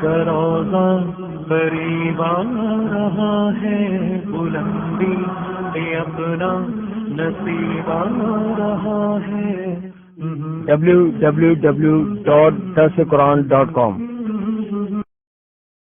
کا روزہ قریب آ رہا ہے، بلندی بھی اپنا نصیب آ رہا ہے۔ www.darsequran.com